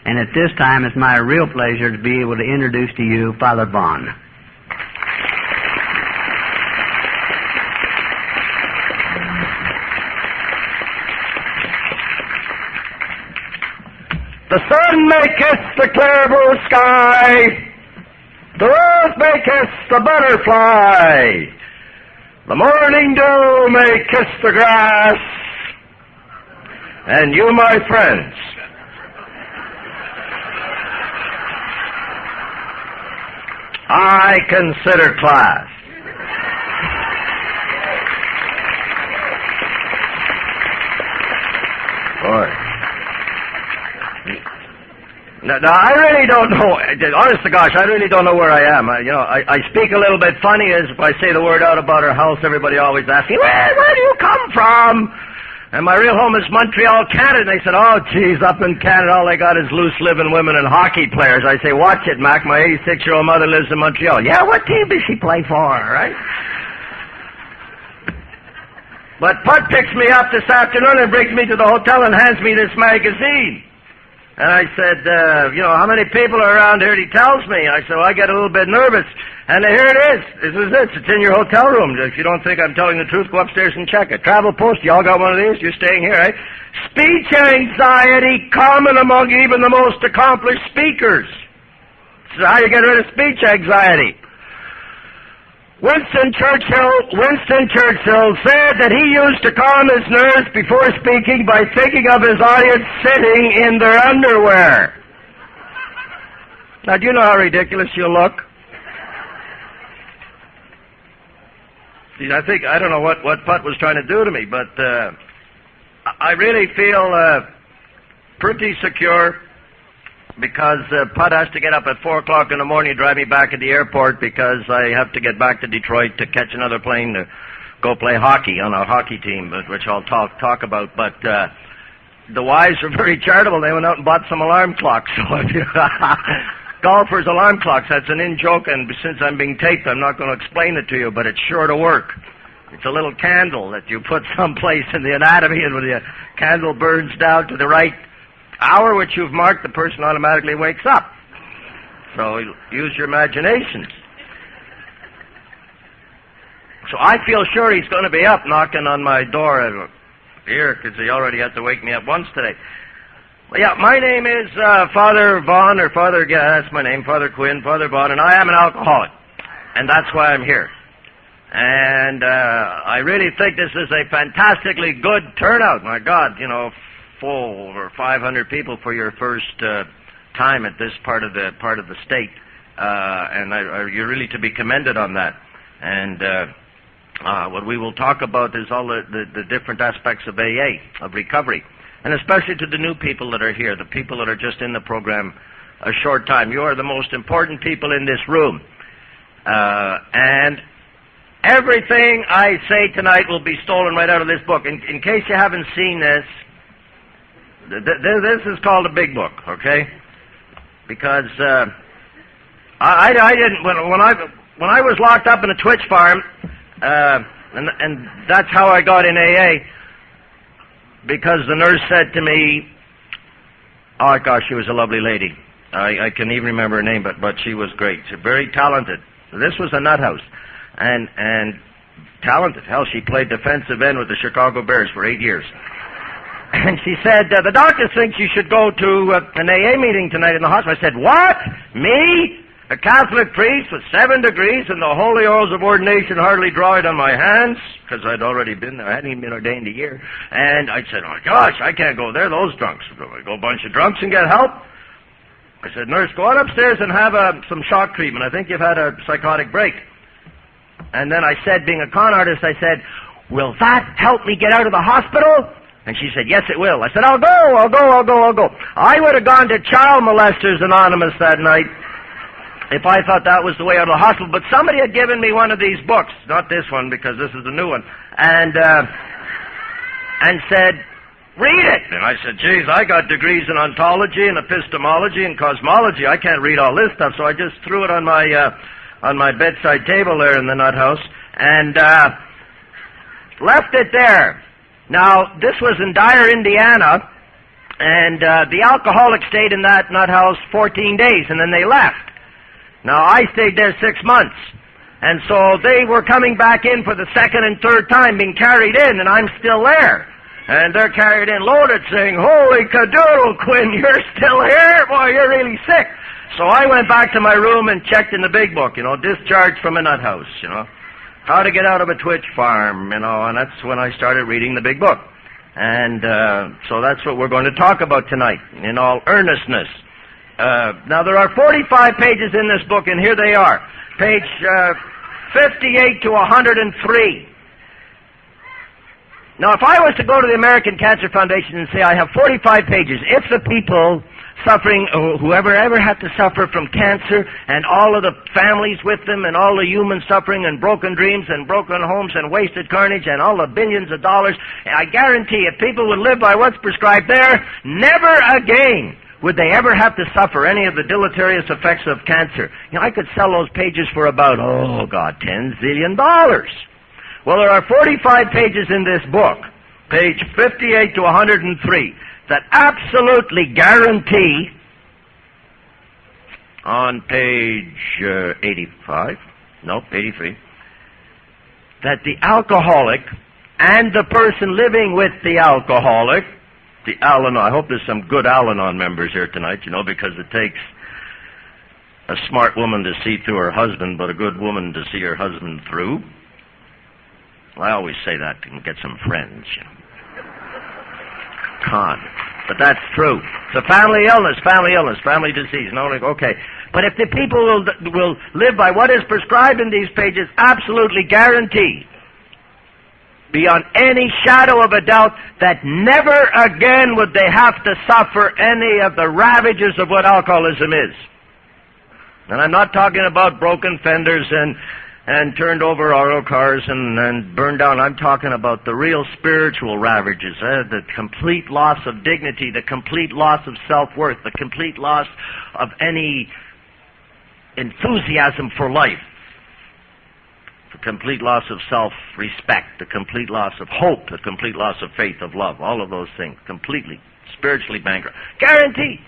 And at this time, it's my real pleasure to be able to introduce to you Father Vaughn. The sun maketh the clear blue sky, the rose maketh the butterfly, the morning dew may kiss the grass, and you, my friends, I consider class. Boy. Now, I really don't know. Honest to gosh, I really don't know where I am. I speak a little bit funny as if I say the word out about our house. Everybody always asks me, where do you come from? And my real home is Montreal, Canada. And they said, oh, geez, up in Canada, all they got is loose-living women and hockey players. I say, watch it, Mac. My 86-year-old mother lives in Montreal. Yeah, what team does she play for, right? But Pud picks me up this afternoon and brings me to the hotel and hands me this magazine. And I said, how many people are around here? And he tells me. I said, well, I get a little bit nervous. And here it is. This is it. It's in your hotel room. If you don't think I'm telling the truth, go upstairs and check it. Travel Post, you all got one of these? You're staying here, right? Speech anxiety common among even the most accomplished speakers. This is how you get rid of speech anxiety. Winston Churchill said that he used to calm his nerves before speaking by thinking of his audience sitting in their underwear. Now, do you know how ridiculous you look? See, I don't know what Putt was trying to do to me, but I really feel pretty secure because Putt has to get up at 4 o'clock in the morning and drive me back at the airport because I have to get back to Detroit to catch another plane to go play hockey on our hockey team, which I'll talk about. But the wives were very charitable. They went out and bought some alarm clocks. So golfers' alarm clocks, that's an in-joke, and since I'm being taped, I'm not going to explain it to you, but it's sure to work. It's a little candle that you put someplace in the anatomy, and when the candle burns down to the right hour which you've marked, the person automatically wakes up. So use your imagination. So I feel sure he's going to be up knocking on my door here, because he already had to wake me up once today. Well, yeah, my name is Father Vaughn, or Father, yeah, that's my name, Father Quinn, Father Vaughn, and I am an alcoholic, and that's why I'm here. And I really think this is a fantastically good turnout. My God, full over 500 people for your first time at this part of the state, and you're really to be commended on that. And what we will talk about is all the different aspects of AA, of recovery, and especially to the new people that are here, the people that are just in the program a short time. You are the most important people in this room, and everything I say tonight will be stolen right out of this book. In case you haven't seen this, this is called a big book, okay? Because I didn't when I was locked up in a Twitch farm, and that's how I got in AA. Because the nurse said to me, oh gosh, she was a lovely lady. I can even remember her name, but she was great. She's very talented. So this was a nut house, and talented. Hell, she played defensive end with the Chicago Bears for 8 years. And she said, the doctor thinks you should go to an AA meeting tonight in the hospital. I said, what? Me? A Catholic priest with 7 degrees and the holy oils of ordination hardly dried on my hands? Because I'd already been there. I hadn't even been ordained a year. And I said, oh gosh, I can't go there. Those drunks. Go a bunch of drunks and get help? I said, nurse, go on upstairs and have some shock treatment. I think you've had a psychotic break. And then I said, being a con artist, I said, will that help me get out of the hospital? And she said, yes, it will. I said, I'll go. I would have gone to Child Molesters Anonymous that night if I thought that was the way out of the hospital. But somebody had given me one of these books, not this one because this is the new one, and said, read it. And I said, geez, I got degrees in ontology and epistemology and cosmology. I can't read all this stuff. So I just threw it on my bedside table there in the nut house and left it there. Now, this was in Dyer, Indiana, And the alcoholics stayed in that nut house 14 days, and then they left. Now, I stayed there 6 months. And so they were coming back in for the second and third time, being carried in, and I'm still there. And they're carried in loaded, saying, "Holy cadoodle, Quinn, you're still here? Boy, you're really sick." So I went back to my room and checked in the big book, discharged from a nut house, how to get out of a twitch farm, and that's when I started reading the big book. And so that's what we're going to talk about tonight, in all earnestness. Now, there are 45 pages in this book, and here they are. Page 58 to 103. Now, if I was to go to the American Cancer Foundation and say, I have 45 pages, if the people suffering, whoever ever had to suffer from cancer, and all of the families with them, and all the human suffering, and broken dreams, and broken homes, and wasted carnage, and all the billions of dollars, I guarantee if people would live by what's prescribed there, never again would they ever have to suffer any of the deleterious effects of cancer. I could sell those pages for about, $10 zillion. Well, there are 45 pages in this book, page 58 to 103, that absolutely guarantee, on page 83, that the alcoholic and the person living with the alcoholic, the Al-Anon, I hope there's some good Al-Anon members here tonight, because it takes a smart woman to see through her husband, but a good woman to see her husband through. I always say that to get some friends, Con. But that's true. It's a family illness, family disease. Okay. But if the people will live by what is prescribed in these pages, absolutely guaranteed, beyond any shadow of a doubt, that never again would they have to suffer any of the ravages of what alcoholism is. And I'm not talking about broken fenders and turned over auto cars and burned down. I'm talking about the real spiritual ravages, the complete loss of dignity, the complete loss of self-worth, the complete loss of any enthusiasm for life, the complete loss of self-respect, the complete loss of hope, the complete loss of faith, of love, all of those things, completely, spiritually bankrupt. Guaranteed.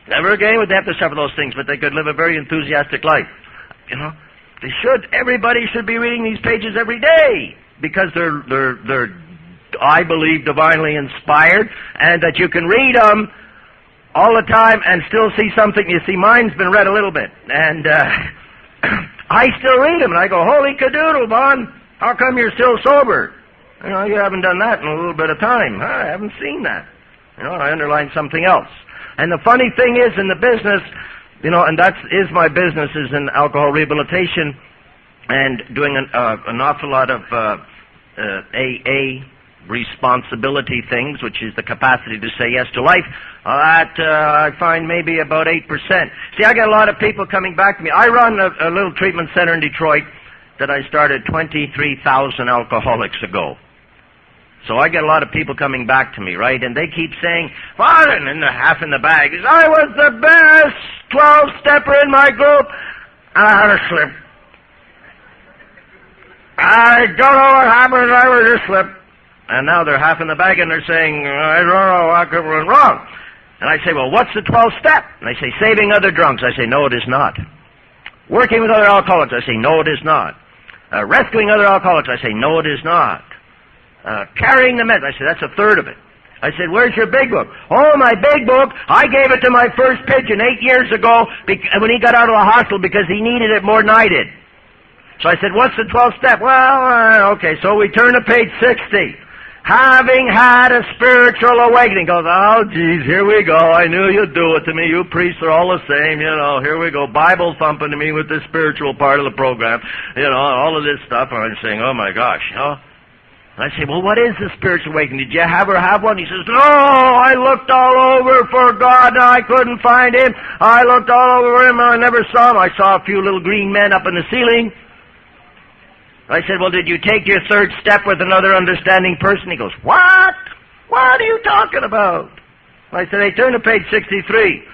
Never again would they have to suffer those things, but they could live a very enthusiastic life. They should. Everybody should be reading these pages every day, because they're I believe, divinely inspired, and that you can read them all the time and still see something. You see, mine's been read a little bit, and I still read them, and I go, "Holy cadoodle, Vaughn, how come you're still sober? You haven't done that in a little bit of time. I haven't seen that." I underline something else. And the funny thing is, in the business, and that is my business, is in alcohol rehabilitation and doing an awful lot of AA responsibility things, which is the capacity to say yes to life. That I find maybe about 8%. See, I get a lot of people coming back to me. I run a little treatment center in Detroit that I started 23,000 alcoholics ago. So I get a lot of people coming back to me, right? And they keep saying, "Vaughn," and they're half in the bag, "I was the best 12-stepper in my group, and I had a slip. I don't know what happened, I was a slip." And now they're half in the bag, and they're saying, "I don't know what could went wrong." And I say, "Well, what's the 12th step?" And they say, "Saving other drunks." I say, "No, it is not." "Working with other alcoholics." I say, "No, it is not." "Rescuing other alcoholics." I say, "No, it is not." "Carrying the meds." I say, "That's a third of it." I said, "Where's your big book?" "Oh, my big book, I gave it to my first pigeon 8 years ago when he got out of the hospital because he needed it more than I did." So I said, "What's the 12th step?" "Well, okay." So we turn to page 60. "Having had a spiritual awakening." Goes, "Oh, geez, here we go. I knew you'd do it to me. You priests are all the same, Here we go. Bible thumping to me with the spiritual part of the program. All of this stuff." And I'm saying, "Oh, my gosh, I say, "Well, what is the spiritual awakening? Did you ever have one?" He says, "No, I looked all over for God, and I couldn't find him. I looked all over him, and I never saw him. I saw a few little green men up in the ceiling." I said, "Well, did you take your third step with another understanding person?" He goes, "What? What are you talking about?" I said, "Hey, turn to page 63.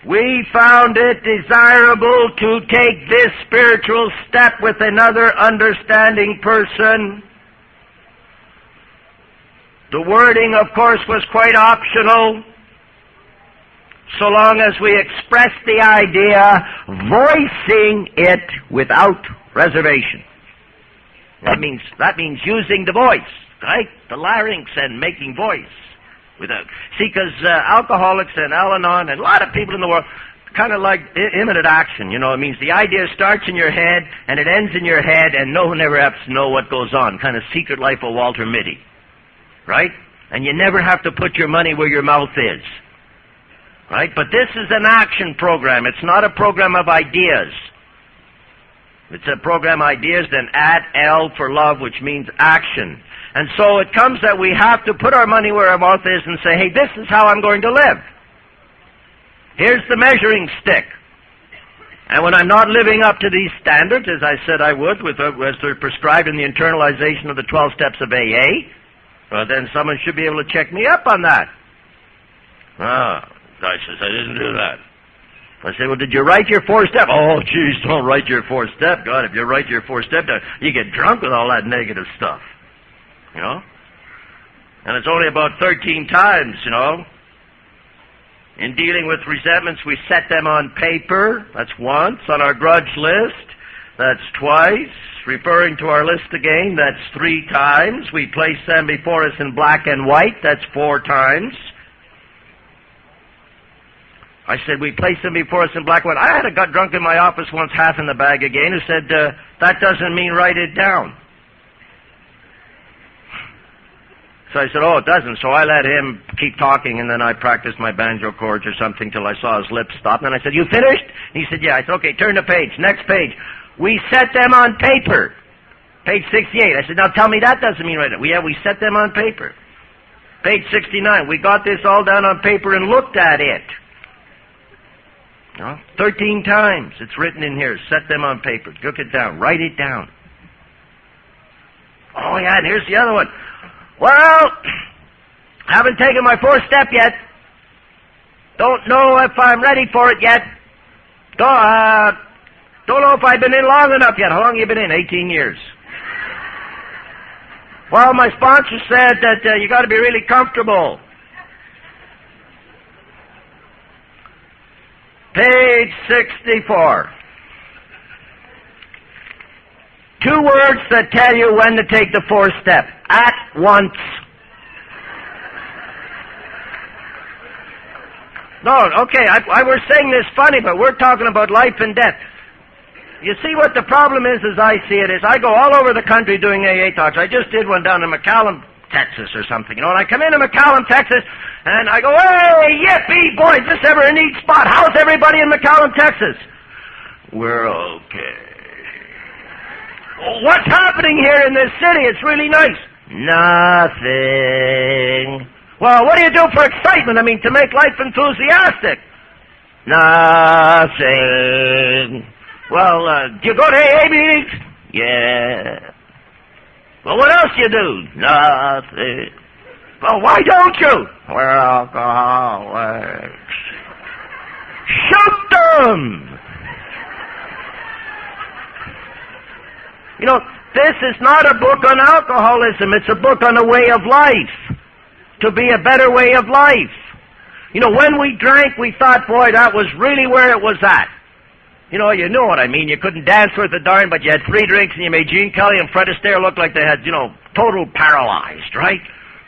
"We found it desirable to take this spiritual step with another understanding person The wording, of course, was quite optional, so long as we expressed the idea, voicing it without reservation. That means using the voice, right? The larynx and making voice. See, because alcoholics and Al-Anon and a lot of people in the world kind of like imminent action, you know. It means the idea starts in your head and it ends in your head and no one ever has to know what goes on. Kind of Secret Life of Walter Mitty, right? And you never have to put your money where your mouth is, right? But this is an action program. It's not a program of ideas. It's a program ideas, then add L for love, which means action. And so it comes that we have to put our money where our mouth is and say, hey, this is how I'm going to live. Here's the measuring stick. And when I'm not living up to these standards, as I said I would, as they're prescribed in the internalization of the 12 steps of AA, well, then someone should be able to check me up on that. I says, I didn't do that. I said, well, did you write your 4-step? Oh, geez, don't write your 4-step. God, if you write your 4-step down, you get drunk with all that negative stuff. You know? And it's only about 13 times, you know. In dealing with resentments, we set them on paper. That's once. On our grudge list, that's twice. Referring to our list again, that's 3 times. We place them before us in black and white. That's 4 times. I said, we place them before us in black and white. I had a got drunk in my office once, half in the bag again, who said, that doesn't mean write it down. So I said, oh, it doesn't. So I let him keep talking, and then I practiced my banjo chords or something till I saw his lips stop. And then I said, you finished? And he said, yeah. I said, okay, turn the page. Next page. We set them on paper. Page 68. I said, now tell me that doesn't mean write it. Yeah, we set them on paper. Page 69. We got this all down on paper and looked at it. 13 times. It's written in here. Set them on paper. Look it down. Write it down. Oh, yeah, and here's the other one. Well, haven't taken my 4th step yet. Don't know if I'm ready for it yet. Don't know if I've been in long enough yet. How long have you been in? 18 years. Well, my sponsor said that you got to be really comfortable. Page 64. 2 words that tell you when to take the 4th step. At once. No, okay, I was saying this funny, but we're talking about life and death. You see what the problem is, as I see it, is I go all over the country doing AA talks. I just did one down in McAllen, Texas or something, you know, and I come into McAllen, Texas, and I go, hey, yippee, boys, this ever a neat spot. How's everybody in McAllen, Texas? We're okay. Well, what's happening here in this city? It's really nice. Nothing. Well, what do you do for excitement? I mean, to make life enthusiastic. Nothing. Well, do you go to AA meetings? Yeah. Well, what else you do? Nothing. Well, why don't you? We're alcoholics. Shoot them! You know, this is not a book on alcoholism. It's a book on a way of life. To be a better way of life. You know, when we drank, we thought, boy, that was really where it was at. You know what I mean. You couldn't dance worth a darn, but you had 3 drinks and you made Gene Kelly and Fred Astaire look like they had, total paralyzed, right?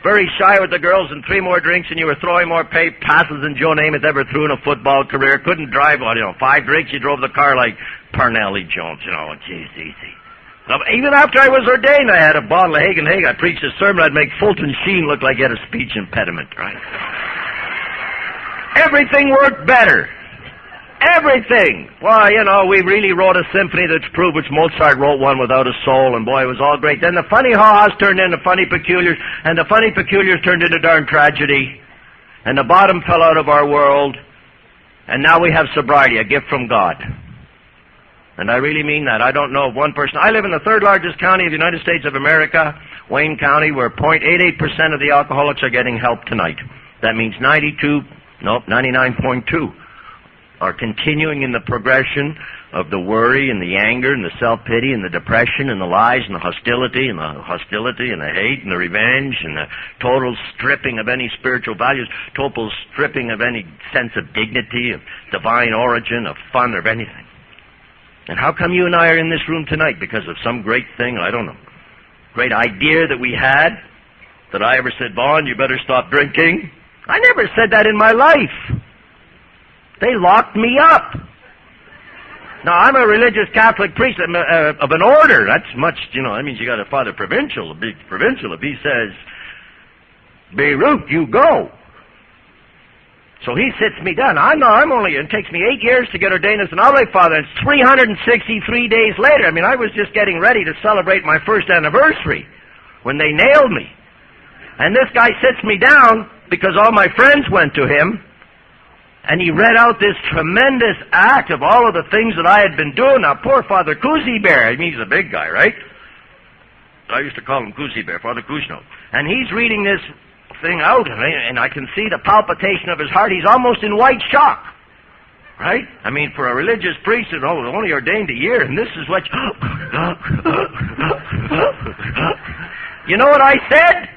Very shy with the girls and 3 more drinks and you were throwing more passes than Joe Namath ever threw in a football career. Couldn't drive, 5 drinks, you drove the car like Parnelli Jones, geez, easy. Now, even after I was ordained, I had a bottle of Hagen. I preached a sermon, I'd make Fulton Sheen look like he had a speech impediment, right? Everything worked better. Everything. Well, we really wrote a symphony that's proved, which Mozart wrote one without a soul, and boy, it was all great. Then the funny ha-has turned into funny peculiars, and the funny peculiars turned into darn tragedy, and the bottom fell out of our world, and now we have sobriety, a gift from God. And I really mean that. I don't know of one person. I live in the 3rd largest county of the United States of America, Wayne County, where 0.88% of the alcoholics are getting help tonight. That means 99.2. are continuing in the progression of the worry and the anger and the self-pity and the depression and the lies and the hostility and the hate and the revenge and the total stripping of any spiritual values, total stripping of any sense of dignity, of divine origin, of fun, or of anything. And how come you and I are in this room tonight? Because of some great thing, I don't know, great idea that we had, that I ever said, Vaughn, you better stop drinking? I never said that in my life. They locked me up. Now, I'm a religious Catholic priest of an order. That's much, that means you got a father provincial, a big provincial. If he says, Beirut, you go. So he sits me down. It takes me 8 years to get ordained as an Oblate Father. It's 363 days later. I was just getting ready to celebrate my first anniversary when they nailed me. And this guy sits me down because all my friends went to him. And he read out this tremendous act of all of the things that I had been doing. Now, poor Father Koozie Bear, he's a big guy, right? I used to call him Koozie Bear, Father Kushno. And he's reading this thing out, and I can see the palpitation of his heart. He's almost in white shock, right? For a religious priest who's only ordained a year, and this is what... You know what I said?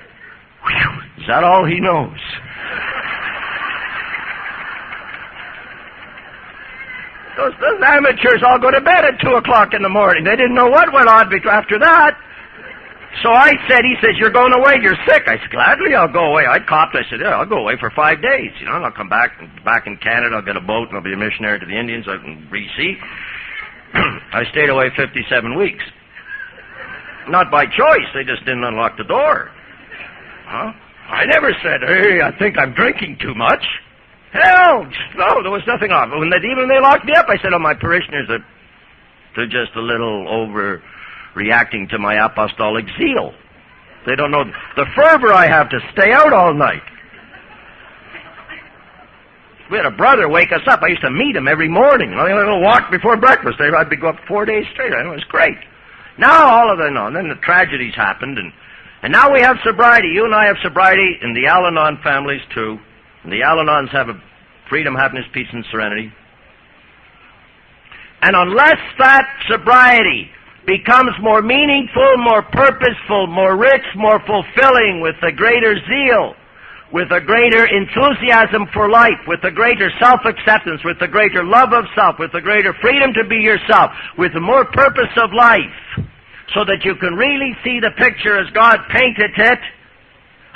Whew, is that all he knows? Those amateurs all go to bed at 2 o'clock in the morning. They didn't know what went on after that. So he says, you're going away, you're sick. I said, gladly, I'll go away. I copped. I said, yeah, I'll go away for 5 days. And I'll come back in Canada. I'll get a boat and I'll be a missionary to the Indians. I can re-see. I stayed away 57 weeks. Not by choice. They just didn't unlock the door. Huh? I never said, hey, I think I'm drinking too much. Hell, no, there was nothing on it. When they locked me up, I said, my parishioners they're just a little overreacting to my apostolic zeal. They don't know the fervor I have to stay out all night. We had a brother wake us up. I used to meet him every morning. A little walk before breakfast. I'd go up 4 days straight. It was great. Now and then the tragedies happened, and now we have sobriety. You and I have sobriety, and the Al-Anon families too. And the Al-Anons have a freedom, happiness, peace, and serenity. And unless that sobriety becomes more meaningful, more purposeful, more rich, more fulfilling, with a greater zeal, with a greater enthusiasm for life, with a greater self-acceptance, with a greater love of self, with a greater freedom to be yourself, with a more purpose of life, so that you can really see the picture as God painted it,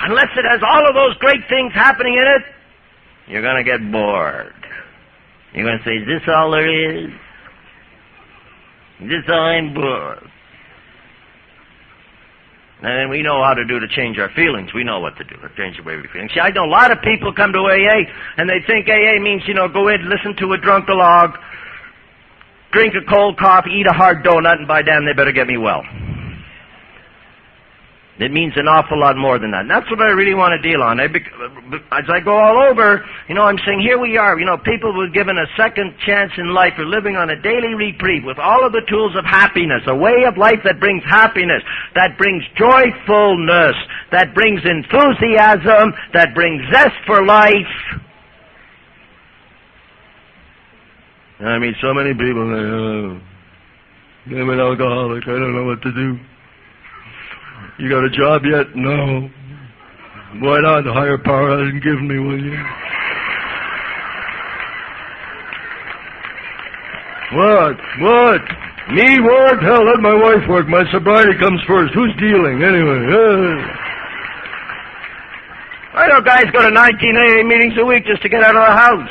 unless it has all of those great things happening in it, you're going to get bored. You're going to say, is this all there is? Is this all I'm bored? And we know how to do to change our feelings. We know what to do to change the way we feel. See, I know a lot of people come to AA, and they think AA means, go in, listen to a drunk-a-log, drink a cold coffee, eat a hard donut, and by damn, they better get me well. It means an awful lot more than that. And that's what I really want to deal on. As I go all over, I'm saying here we are. People who are given a second chance in life are living on a daily reprieve with all of the tools of happiness, a way of life that brings happiness, that brings joyfulness, that brings enthusiasm, that brings zest for life. So many people, I'm an alcoholic, I don't know what to do. You got a job yet? No. Why not? The higher power hasn't given me one yet. What? Me work? Hell, let my wife work. My sobriety comes first. Who's dealing, anyway? I know guys go to 19 AA meetings a week just to get out of the house,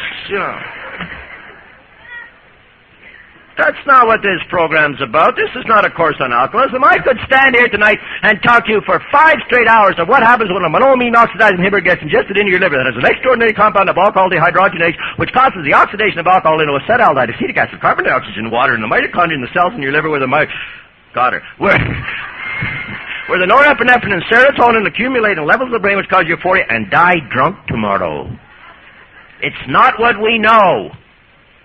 That's not what this program's about. This is not a course on alcoholism. I could stand here tonight and talk to you for 5 straight hours of what happens when a monoamine oxidizing inhibitor gets ingested into your liver that has an extraordinary compound of alcohol dehydrogenase, which causes the oxidation of alcohol into acetaldehyde, acetic acid, carbon dioxide, water, and the mitochondria in the cells in your liver where the where the norepinephrine and serotonin accumulate in levels of the brain which cause euphoria and die drunk tomorrow. It's not what we know.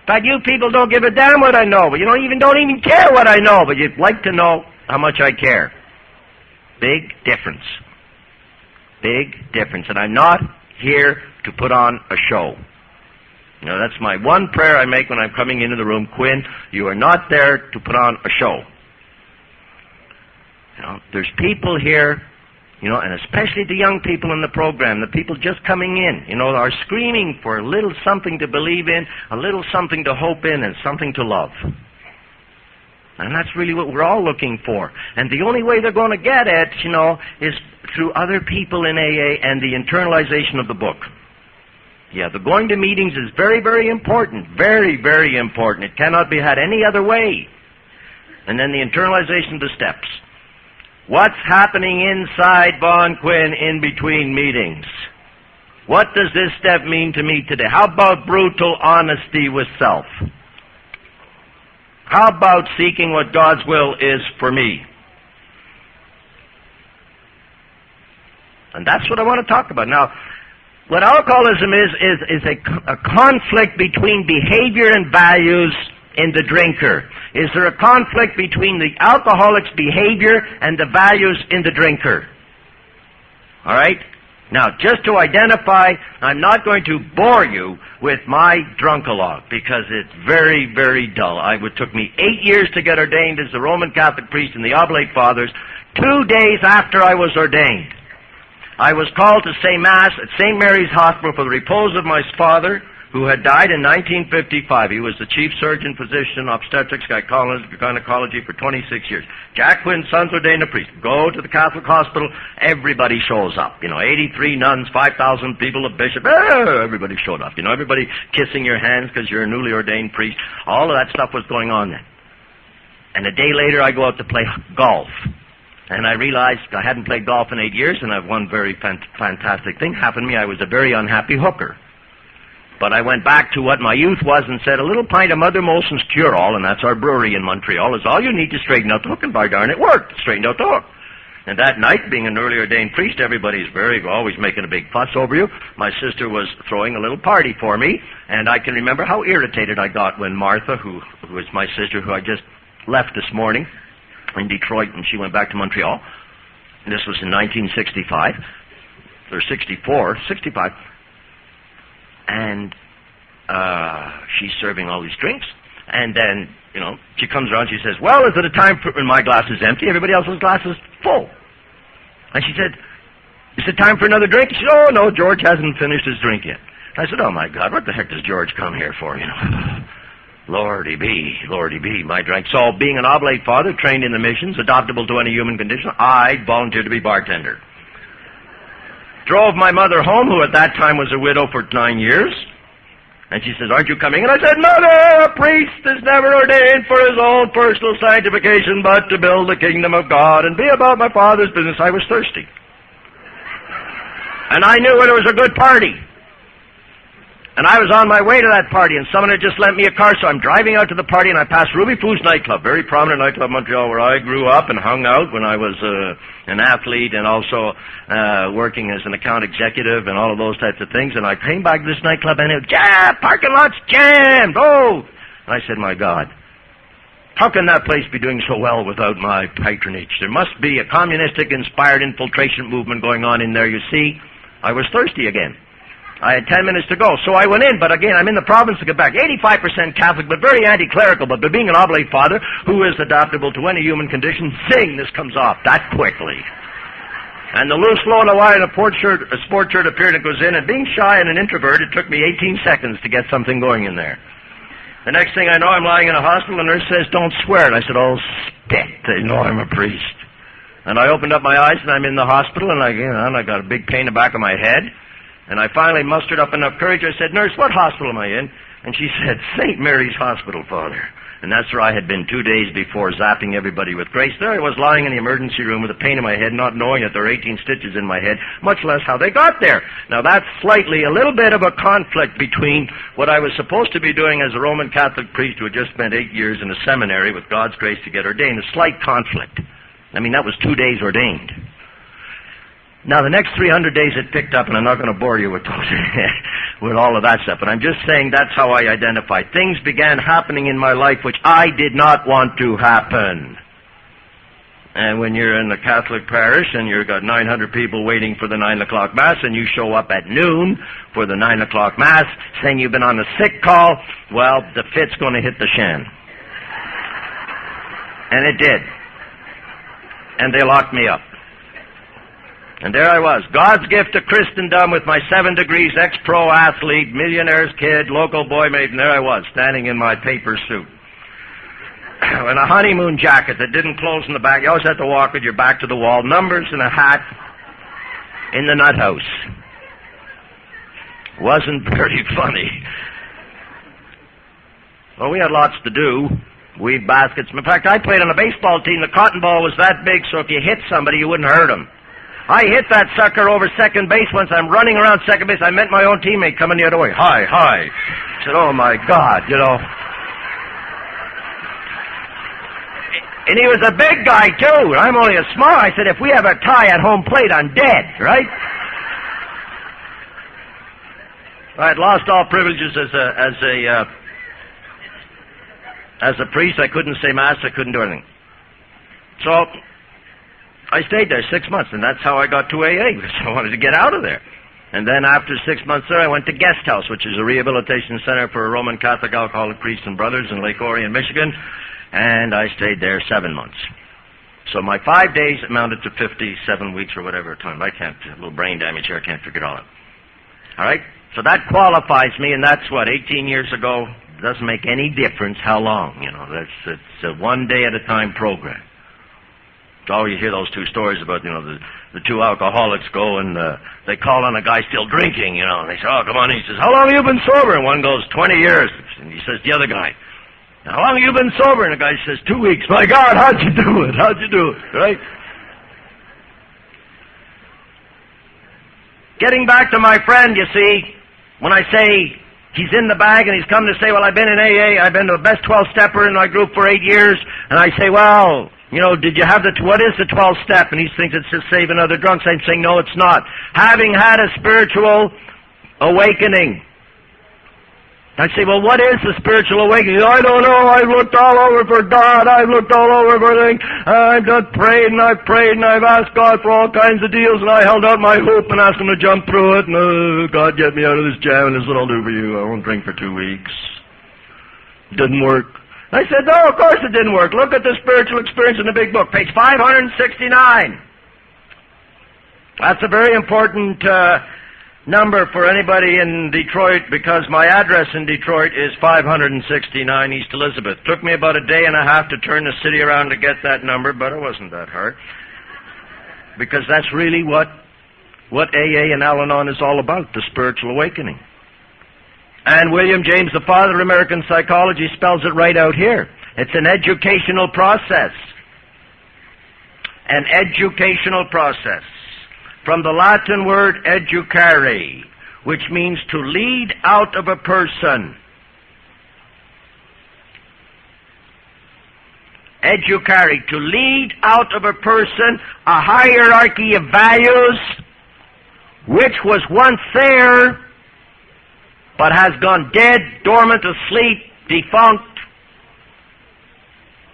But you people don't give a damn what I know, but you don't even care what I know, but you'd like to know how much I care. Big difference. Big difference. And I'm not here to put on a show. You know, that's my one prayer I make when I'm coming into the room. Quinn, you are not there to put on a show. You know, there's people here, you know, and especially the young people in the program, the people just coming in, you know, are screaming for a little something to believe in, a little something to hope in, and something to love. And that's really what we're all looking for. And the only way they're going to get it, you know, is through other people in AA and the internalization of the book. Yeah, the going to meetings is very, very important. Very, very important. It cannot be had any other way. And then the internalization of the steps. What's happening inside Vaughn Quinn in between meetings? What does this step mean to me today? How about brutal honesty with self? How about seeking what God's will is for me? And that's what I want to talk about. Now, what alcoholism is a conflict between behavior and values in the drinker. Is there a conflict between the alcoholic's behavior and the values in the drinker? All right? Now, just to identify, I'm not going to bore you with my drunk-a-log because it's very, very dull. It took me 8 years to get ordained as a Roman Catholic priest in the Oblate Fathers. 2 days after I was ordained, I was called to say Mass at St. Mary's Hospital for the repose of my father, who had died in 1955. He was the chief surgeon, physician, obstetrics, gynecology for 26 years. Jack Quinn, son's ordained a priest. Go to the Catholic hospital, everybody shows up. You know, 83 nuns, 5,000 people, a bishop, everybody showed up. You know, everybody kissing your hands because you're a newly ordained priest. All of that stuff was going on then. And a day later, I go out to play golf. And I realized I hadn't played golf in 8 years, and one very fantastic thing happened to me. I was a very unhappy hooker. But I went back to what my youth was and said, a little pint of Mother Molson's Cure-All, and that's our brewery in Montreal, is all you need to straighten out the hook, and by darn it worked. It straightened out the hook. And that night, being an early ordained priest, everybody's always making a big fuss over you. My sister was throwing a little party for me, and I can remember how irritated I got when Martha, who was my sister, who I just left this morning in Detroit, and she went back to Montreal. And this was in 1965, or 65. And she's serving all these drinks. And then, you know, she comes around, she says, well, is it a time for, when my glass is empty, everybody else's glass is full. And she said, is it time for another drink? She said, oh, no, George hasn't finished his drink yet. I said, oh, my God, what the heck does George come here for, you know? Lordy be, my drink. So, being an oblate father, trained in the missions, adoptable to any human condition, I volunteered to be bartender. Drove my mother home, who at that time was a widow for 9 years. And she says, aren't you coming? And I said, Mother, a priest is never ordained for his own personal sanctification, but to build the kingdom of God and be about my Father's business. I was thirsty. And I knew it was a good party. And I was on my way to that party, and someone had just lent me a car, so I'm driving out to the party, and I passed Ruby Foo's nightclub, very prominent nightclub in Montreal, where I grew up and hung out when I was an athlete and also working as an account executive and all of those types of things. And I came back to this nightclub, and it was parking lot's jammed. Oh! And I said, my God, how can that place be doing so well without my patronage? There must be a communistic-inspired infiltration movement going on in there, you see. I was thirsty again. I had 10 minutes to go, so I went in, but again, I'm in the province of Quebec, 85% Catholic, but very anti-clerical, but being an oblate father, who is adaptable to any human condition, zing, this comes off that quickly. And the loose low and a wide, a sport shirt appeared and goes in, and being shy and an introvert, it took me 18 seconds to get something going in there. The next thing I know, I'm lying in a hospital, and the nurse says, don't swear, and I said, oh, spit, they know I'm a priest. And I opened up my eyes, and I'm in the hospital, and I got a big pain in the back of my head. And I finally mustered up enough courage. I said, nurse, what hospital am I in? And she said, St. Mary's Hospital, Father. And that's where I had been 2 days before, zapping everybody with grace. There I was lying in the emergency room with a pain in my head, not knowing that there are 18 stitches in my head, much less how they got there. Now that's slightly a little bit of a conflict between what I was supposed to be doing as a Roman Catholic priest who had just spent 8 years in a seminary with God's grace to get ordained. A slight conflict. I mean, that was 2 days ordained. Now, the next 300 days it picked up, and I'm not going to bore you with those, with all of that stuff, but I'm just saying that's how I identify. Things began happening in my life which I did not want to happen. And when you're in the Catholic parish and you've got 900 people waiting for the 9 o'clock Mass and you show up at noon for the 9 o'clock Mass saying you've been on a sick call, well, the fit's going to hit the shan. And it did. And they locked me up. And there I was, God's gift to Christendom with my 7 degrees, ex-pro athlete, millionaire's kid, local boy mate, and there I was, standing in my paper suit. In a honeymoon jacket that didn't close in the back. You always had to walk with your back to the wall. Numbers and a hat in the nut house. Wasn't very funny. Well, we had lots to do. Weed baskets. In fact, I played on a baseball team. The cotton ball was that big, so if you hit somebody, you wouldn't hurt them. I hit that sucker over second base once. I'm running around second base. I met my own teammate coming the other way. Hi, hi. I said, oh, my God, you know. And he was a big guy, too. I'm only a small. I said, if we have a tie at home plate, I'm dead, right? I had lost all privileges as a priest. I couldn't say Mass. I couldn't do anything. So I stayed there 6 months, and that's how I got to AA, because I wanted to get out of there. And then after 6 months there, I went to Guest House, which is a rehabilitation center for Roman Catholic alcoholic priests and brothers in Lake Orion, Michigan. And I stayed there 7 months. So my 5 days amounted to 57 weeks or whatever time. I can't, a little brain damage here, I can't figure it all out. All right? So that qualifies me, and that's what, 18 years ago? It doesn't make any difference how long, you know. It's a one-day-at-a-time program. So always you hear those two stories about, you know, the two alcoholics go and they call on a guy still drinking, you know, and they say, oh, come on. And he says, how long have you been sober? And one goes, 20 years. And he says, the other guy, how long have you been sober? And the guy says, 2 weeks. My God, how'd you do it? How'd you do it? Right? Getting back to my friend, you see, when I say he's in the bag and he's come to say, well, I've been in AA, I've been the best 12-stepper in my group for 8 years, and I say, well, you know, did you have what is the 12-step? And he thinks it's just saving other drunks. I'm saying, no, it's not. Having had a spiritual awakening. I say, well, what is the spiritual awakening? I don't know. I've looked all over for God. I've looked all over for things. I've done prayed and I've asked God for all kinds of deals, and I held out my hoop and asked him to jump through it, and God, get me out of this jam, and this is what I'll do for you. I won't drink for 2 weeks. It didn't work. I said, no, of course it didn't work. Look at the spiritual experience in the big book, page 569. That's a very important number for anybody in Detroit, because my address in Detroit is 569 East Elizabeth. Took me about a day and a half to turn the city around to get that number, but it wasn't that hard. Because that's really what AA and Al-Anon is all about, the spiritual awakening. And William James, the father of American psychology, spells it right out here. It's an educational process. An educational process. From the Latin word educare, which means to lead out of a person. Educare, to lead out of a person a hierarchy of values which was once there, but has gone dead, dormant, asleep, defunct,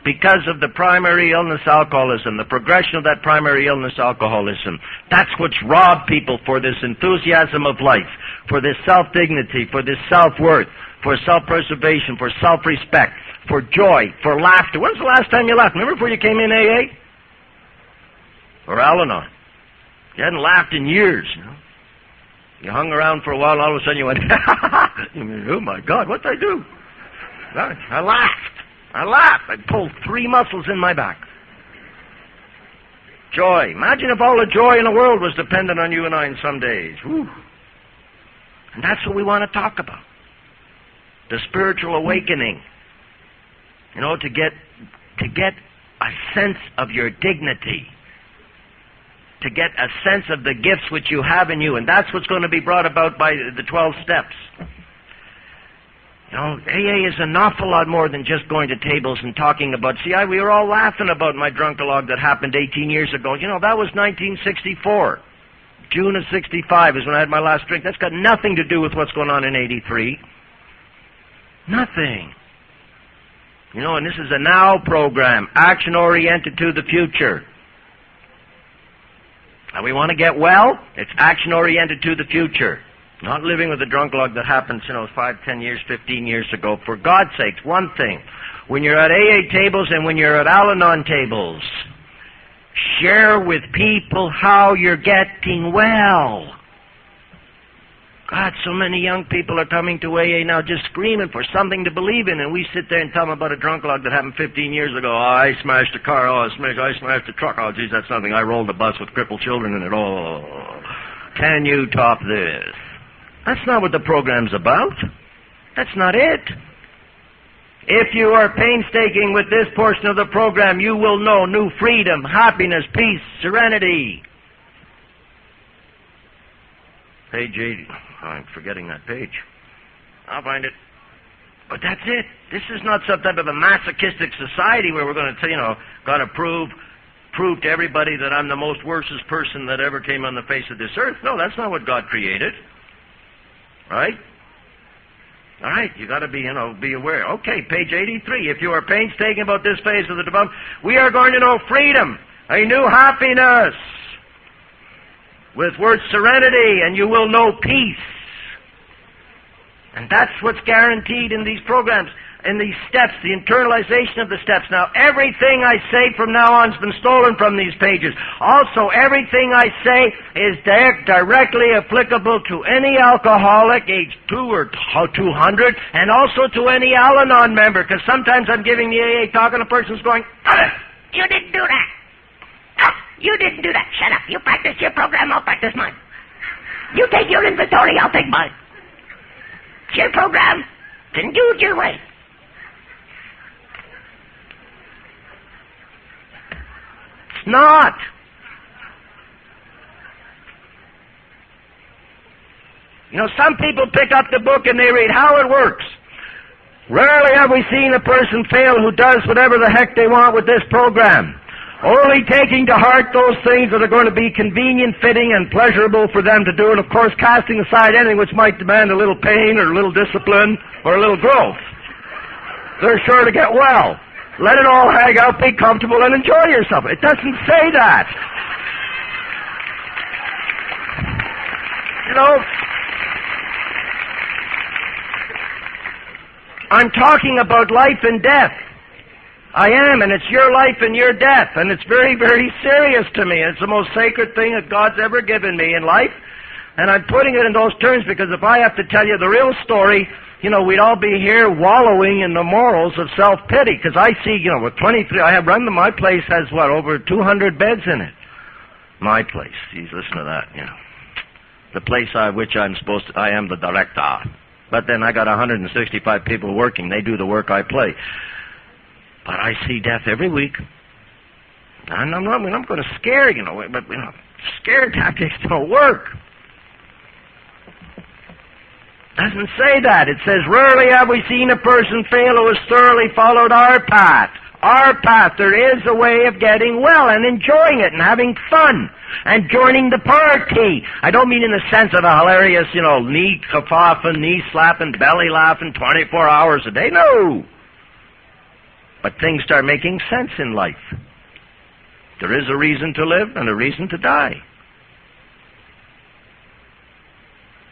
because of the primary illness, alcoholism, the progression of that primary illness, alcoholism. That's what's robbed people for this enthusiasm of life, for this self-dignity, for this self-worth, for self-preservation, for self-respect, for joy, for laughter. When's the last time you laughed? Remember before you came in AA? Or Al-Anon? You hadn't laughed in years, you know. You hung around for a while, and all of a sudden you went, oh my God, what did I do? I laughed. I pulled 3 muscles in my back. Joy. Imagine if all the joy in the world was dependent on you and I in some days. Whew. And that's what we want to talk about. The spiritual awakening. You know, to get a sense of your dignity. To get a sense of the gifts which you have in you. And that's what's going to be brought about by the 12 steps. You know, AA is an awful lot more than just going to tables and talking about, we were all laughing about my drunkalogue that happened 18 years ago. You know, that was 1964. June of 65 is when I had my last drink. That's got nothing to do with what's going on in 83. Nothing. You know, and this is a now program, action-oriented to the future. And we want to get well, it's action-oriented to the future. Not living with a drunk log that happens, 5, 10 years, 15 years ago. For God's sakes, one thing. When you're at AA tables and when you're at Al-Anon tables, share with people how you're getting well. God, so many young people are coming to AA now just screaming for something to believe in, and we sit there and tell them about a drunk log that happened 15 years ago. Oh, I smashed a car. Oh, I smashed a truck. Oh, geez, that's nothing. I rolled a bus with crippled children in it. Oh, can you top this? That's not what the program's about. That's not it. If you are painstaking with this portion of the program, you will know new freedom, happiness, peace, serenity. Page 80. I'm forgetting that page. I'll find it. But that's it. This is not some type of a masochistic society where we're going to, going to prove to everybody that I'm the most worstest person that ever came on the face of this earth. No, that's not what God created. Right? All right, you got to be aware. Okay, page 83. If you are painstaking about this phase of the development, we are going to know freedom, a new happiness, with word serenity, and you will know peace. And that's what's guaranteed in these programs, in these steps, the internalization of the steps. Now, everything I say from now on has been stolen from these pages. Also, everything I say is directly applicable to any alcoholic, age 2 or 200, and also to any Al-Anon member, because sometimes I'm giving the AA talk and a person's going, "You didn't do that. You didn't do that. Shut up. You practice your program, I'll practice mine. You take your inventory, I'll take mine. It's your program, then do it your way." It's not. Some people pick up the book and they read how it works. Rarely have we seen a person fail who does whatever the heck they want with this program. Only taking to heart those things that are going to be convenient, fitting, and pleasurable for them to do, and of course casting aside anything which might demand a little pain or a little discipline or a little growth. They're sure to get well. Let it all hang out, be comfortable, and enjoy yourself. It doesn't say that. I'm talking about life and death. I am, and it's your life and your death, and it's very, very serious to me. It's the most sacred thing that God's ever given me in life, and I'm putting it in those terms because if I have to tell you the real story, we'd all be here wallowing in the morals of self-pity, because I see, with 23, my place has, over 200 beds in it. My place. Geez, listen to that, The place which I am the director. But then I got 165 people working. They do the work I play. But I see death every week. And I'm not going to scare, but, scare tactics don't work. Doesn't say that. It says, rarely have we seen a person fail who has thoroughly followed our path. Our path. There is a way of getting well and enjoying it and having fun and joining the party. I don't mean in the sense of a hilarious, knee kafaffing, knee slapping, belly laughing 24 hours a day. No. But things start making sense in life. There is a reason to live and a reason to die.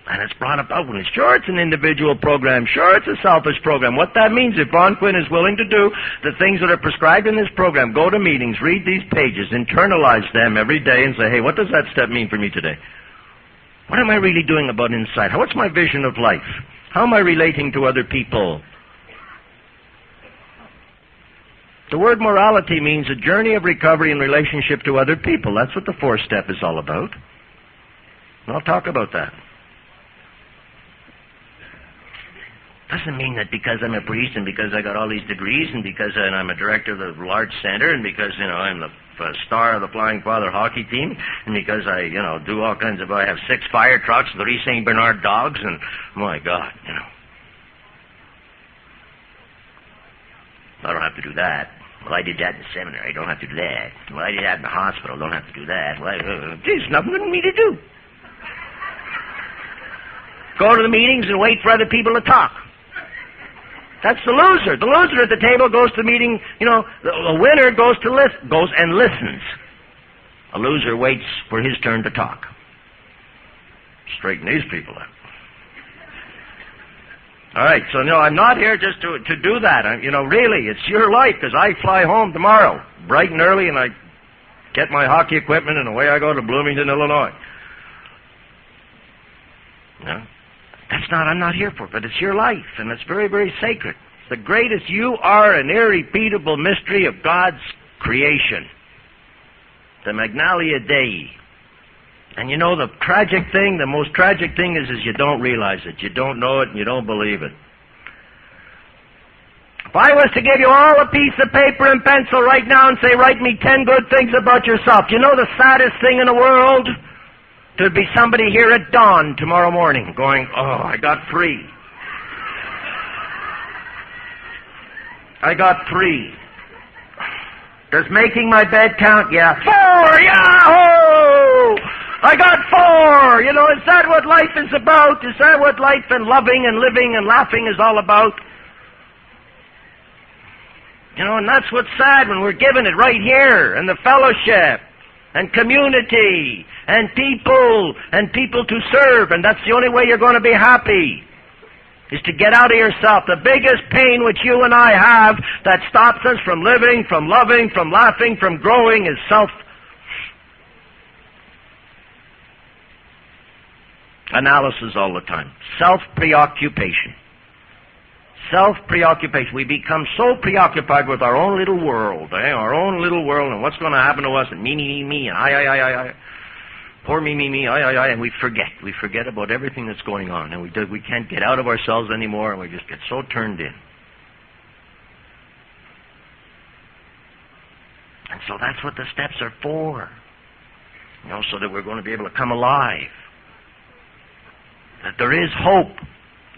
And it's brought about when it's sure it's an individual program, sure it's a selfish program. What that means, if Vaughn Quinn is willing to do the things that are prescribed in this program, go to meetings, read these pages, internalize them every day and say, hey, what does that step mean for me today? What am I really doing about inside? What's my vision of life? How am I relating to other people? The word morality means a journey of recovery in relationship to other people. That's what the fourth step is all about. And I'll talk about that. Doesn't mean that because I'm a priest and because I got all these degrees and because I'm a director of a large center and because, I'm the star of the Flying Father hockey team and because I, do all kinds of, I have 6 fire trucks, 3 St. Bernard dogs and, my God, I don't have to do that. Well, I did that in the seminary. I don't have to do that. Well, I did that in the hospital. Don't have to do that. Well, there's nothing for me to do. Go to the meetings and wait for other people to talk. That's the loser. The loser at the table goes to the meeting, the winner goes and listens. A loser waits for his turn to talk. Straighten these people up. All right, so no, I'm not here just to do that. Really, it's your life, because I fly home tomorrow, bright and early, and I get my hockey equipment, and away I go to Bloomington, Illinois. No, I'm not here for it, but it's your life, and it's very, very sacred. It's the greatest. You are an irrepeatable mystery of God's creation. The Magnalia Dei. And the tragic thing, the most tragic thing is you don't realize it. You don't know it and you don't believe it. If I was to give you all a piece of paper and pencil right now and say, write me 10 good things about yourself, the saddest thing in the world? There'd be somebody here at dawn tomorrow morning going, oh, I got 3. I got 3. Does making my bed count? Yeah. 4! Yahoo! I got 4! Is that what life is about? Is that what life and loving and living and laughing is all about? And that's what's sad when we're given it right here, and the fellowship, and community, and people to serve, and that's the only way you're going to be happy, is to get out of yourself. The biggest pain which you and I have that stops us from living, from loving, from laughing, from growing is self-analysis all the time. Self-preoccupation. Self-preoccupation. We become so preoccupied with our own little world, our own little world, and what's going to happen to us, and me, and I. Poor me, I, and we forget. We forget about everything that's going on, and we can't get out of ourselves anymore, and we just get so turned in. And so that's what the steps are for. So that we're going to be able to come alive. That there is hope.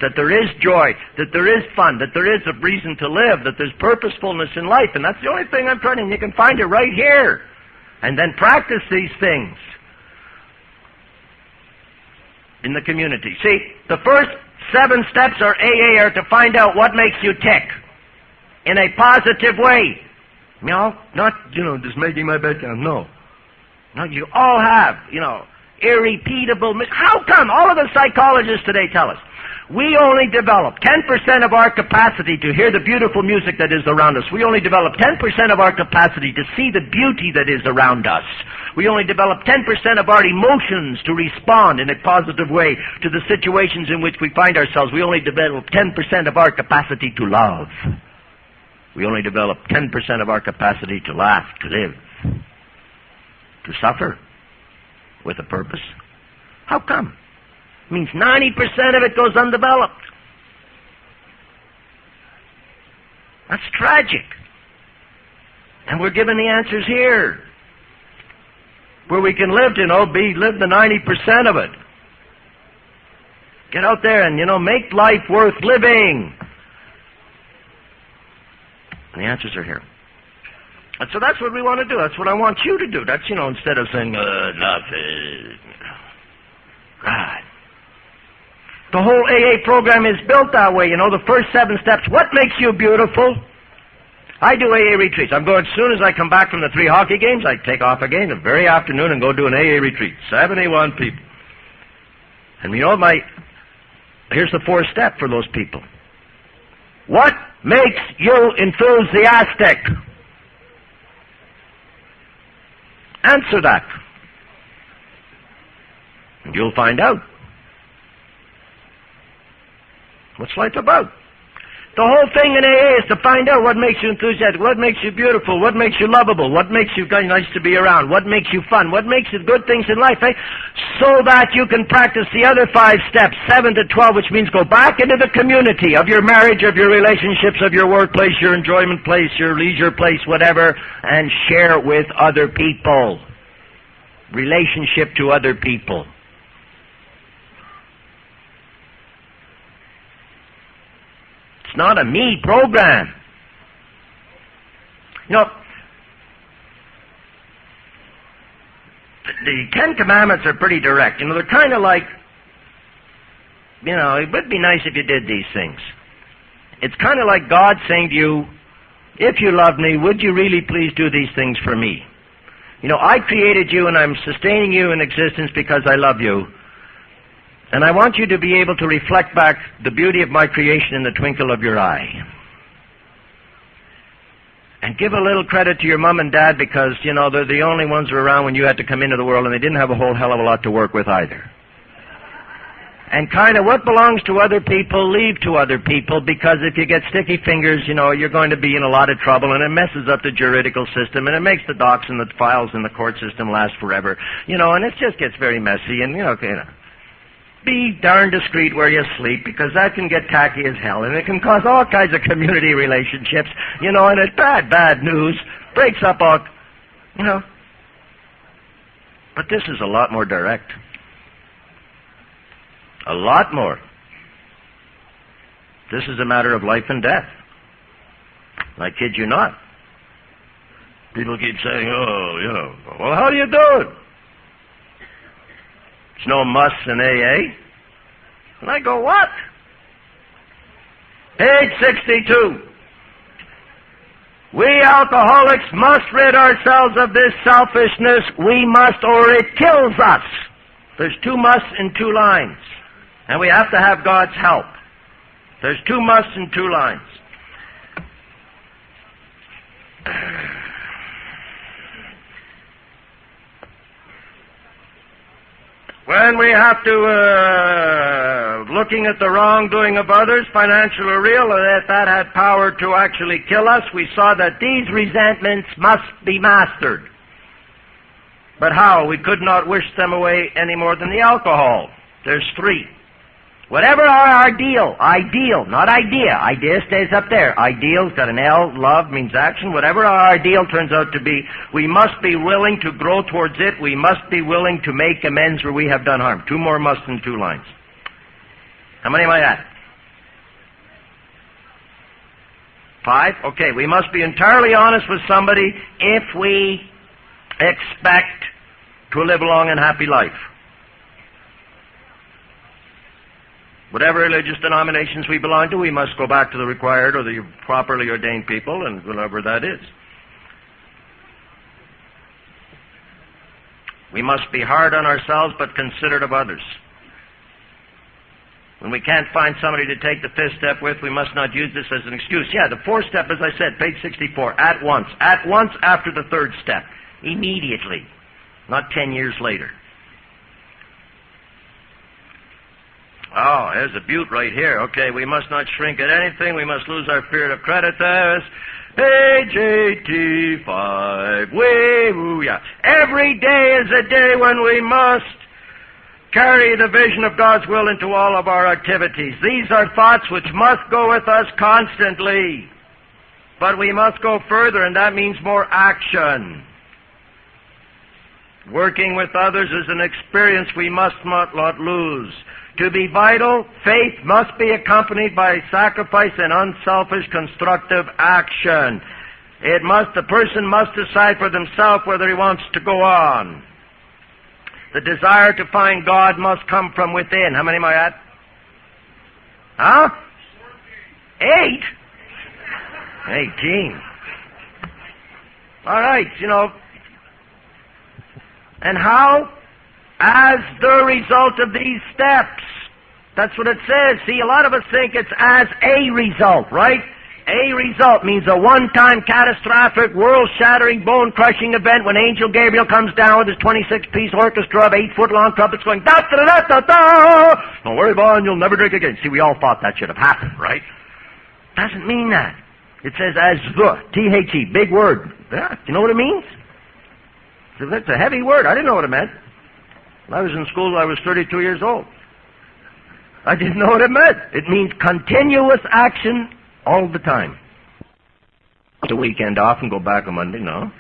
That there is joy. That there is fun. That there is a reason to live. That there's purposefulness in life. And that's the only thing I'm trying to, and you can find it right here. And then practice these things in the community. See, the first 7 steps are AA are to find out what makes you tick in a positive way. Not, just making my bed count. No, you all have, irrepeatable. How come? All of the psychologists today tell us we only develop 10% of our capacity to hear the beautiful music that is around us. We only develop 10% of our capacity to see the beauty that is around us. We only develop 10% of our emotions to respond in a positive way to the situations in which we find ourselves. We only develop 10% of our capacity to love. We only develop 10% of our capacity to laugh, to live, to suffer with a purpose. How come? It means 90% of it goes undeveloped. That's tragic. And we're given the answers here, where we can live, live the 90% of it. Get out there and, make life worth living. And the answers are here. And so that's what we want to do. That's what I want you to do. That's, instead of saying, nothing. God. The whole AA program is built that way, the first 7 steps. What makes you beautiful? I do AA retreats. I'm going, as soon as I come back from the 3 hockey games, I take off again the very afternoon and go do an AA retreat. 71 people. And here's the 4th step for those people. What makes you enthusiastic? Answer that. And you'll find out. What's life about? The whole thing in AA is to find out what makes you enthusiastic, what makes you beautiful, what makes you lovable, what makes you nice to be around, what makes you fun, what makes you good things in life, so that you can practice the other 5 steps, 7 to 12, which means go back into the community of your marriage, of your relationships, of your workplace, your enjoyment place, your leisure place, whatever, and share with other people. Relationship to other people. It's not a me program. The 10 Commandments are pretty direct. They're kind of like, it would be nice if you did these things. It's kind of like God saying to you, if you love me, would you really please do these things for me? You know, I created you and I'm sustaining you in existence because I love you. And I want you to be able to reflect back the beauty of my creation in the twinkle of your eye. And give a little credit to your mom and dad because, you know, they're the only ones who were around when you had to come into the world and they didn't have a whole hell of a lot to work with either. And kind of what belongs to other people, leave to other people, because if you get sticky fingers, you know, you're going to be in a lot of trouble, and it messes up the juridical system, and it makes the docs and the files in the court system last forever. You know, and it just gets very messy, and, you know, be darn discreet where you sleep, because that can get tacky as hell, and it can cause all kinds of community relationships, you know, and it's bad news, breaks up all, you know. But this is a lot more direct. A lot more. This is a matter of life and death. I kid you not. People keep saying, oh, you know, well, how do you do it? There's no muss in AA. And I go, what? Page 62. We alcoholics must rid ourselves of this selfishness. We must, or it kills us. There's 2 musts in 2 lines. And we have to have God's help. There's 2 musts and 2 lines. When we have to, looking at the wrongdoing of others, financial or real, that had power to actually kill us, we saw that these resentments must be mastered. But how? We could not wish them away any more than the alcohol. There's 3. Whatever our ideal, not idea stays up there. Ideal's got an L, love means action. Whatever our ideal turns out to be, we must be willing to grow towards it. We must be willing to make amends where we have done harm. 2 more musts and 2 lines. How many am I at? 5? Okay, we must be entirely honest with somebody if we expect to live a long and happy life. Whatever religious denominations we belong to, we must go back to the required or the properly ordained people, and whatever that is. We must be hard on ourselves but considerate of others. When we can't find somebody to take the 5th step with, we must not use this as an excuse. Yeah, the 4th step, as I said, page 64, at once. At once after the 3rd step. Immediately. Not 10 years later. Oh, there's a beaut right here. Okay, we must not shrink at anything. We must lose our fear of creditas. Page 85. Yeah. Every day is a day when we must carry the vision of God's will into all of our activities. These are thoughts which must go with us constantly. But we must go further, and that means more action. Working with others is an experience we must not lose. To be vital, faith must be accompanied by sacrifice and unselfish constructive action. The person must decide for themselves whether he wants to go on. The desire to find God must come from within. How many am I at? Huh? 8? 18. All right, you know. And how? As the result of these steps. That's what it says. See, a lot of us think it's as a result, right? A result means a one-time catastrophic, world-shattering, bone-crushing event when Angel Gabriel comes down with his 26-piece orchestra of 8-foot-long trumpets going da-da-da-da-da. Don't worry, Vaughn, you'll never drink again. See, we all thought that should have happened, right? Doesn't mean that. It says as the, T-H-E, big word. Yeah, you know what it means? It's a heavy word. I didn't know what it meant. When I was in school, I was 32 years old. I didn't know what it meant. It means continuous action all the time. The weekend off and go back on Monday, no.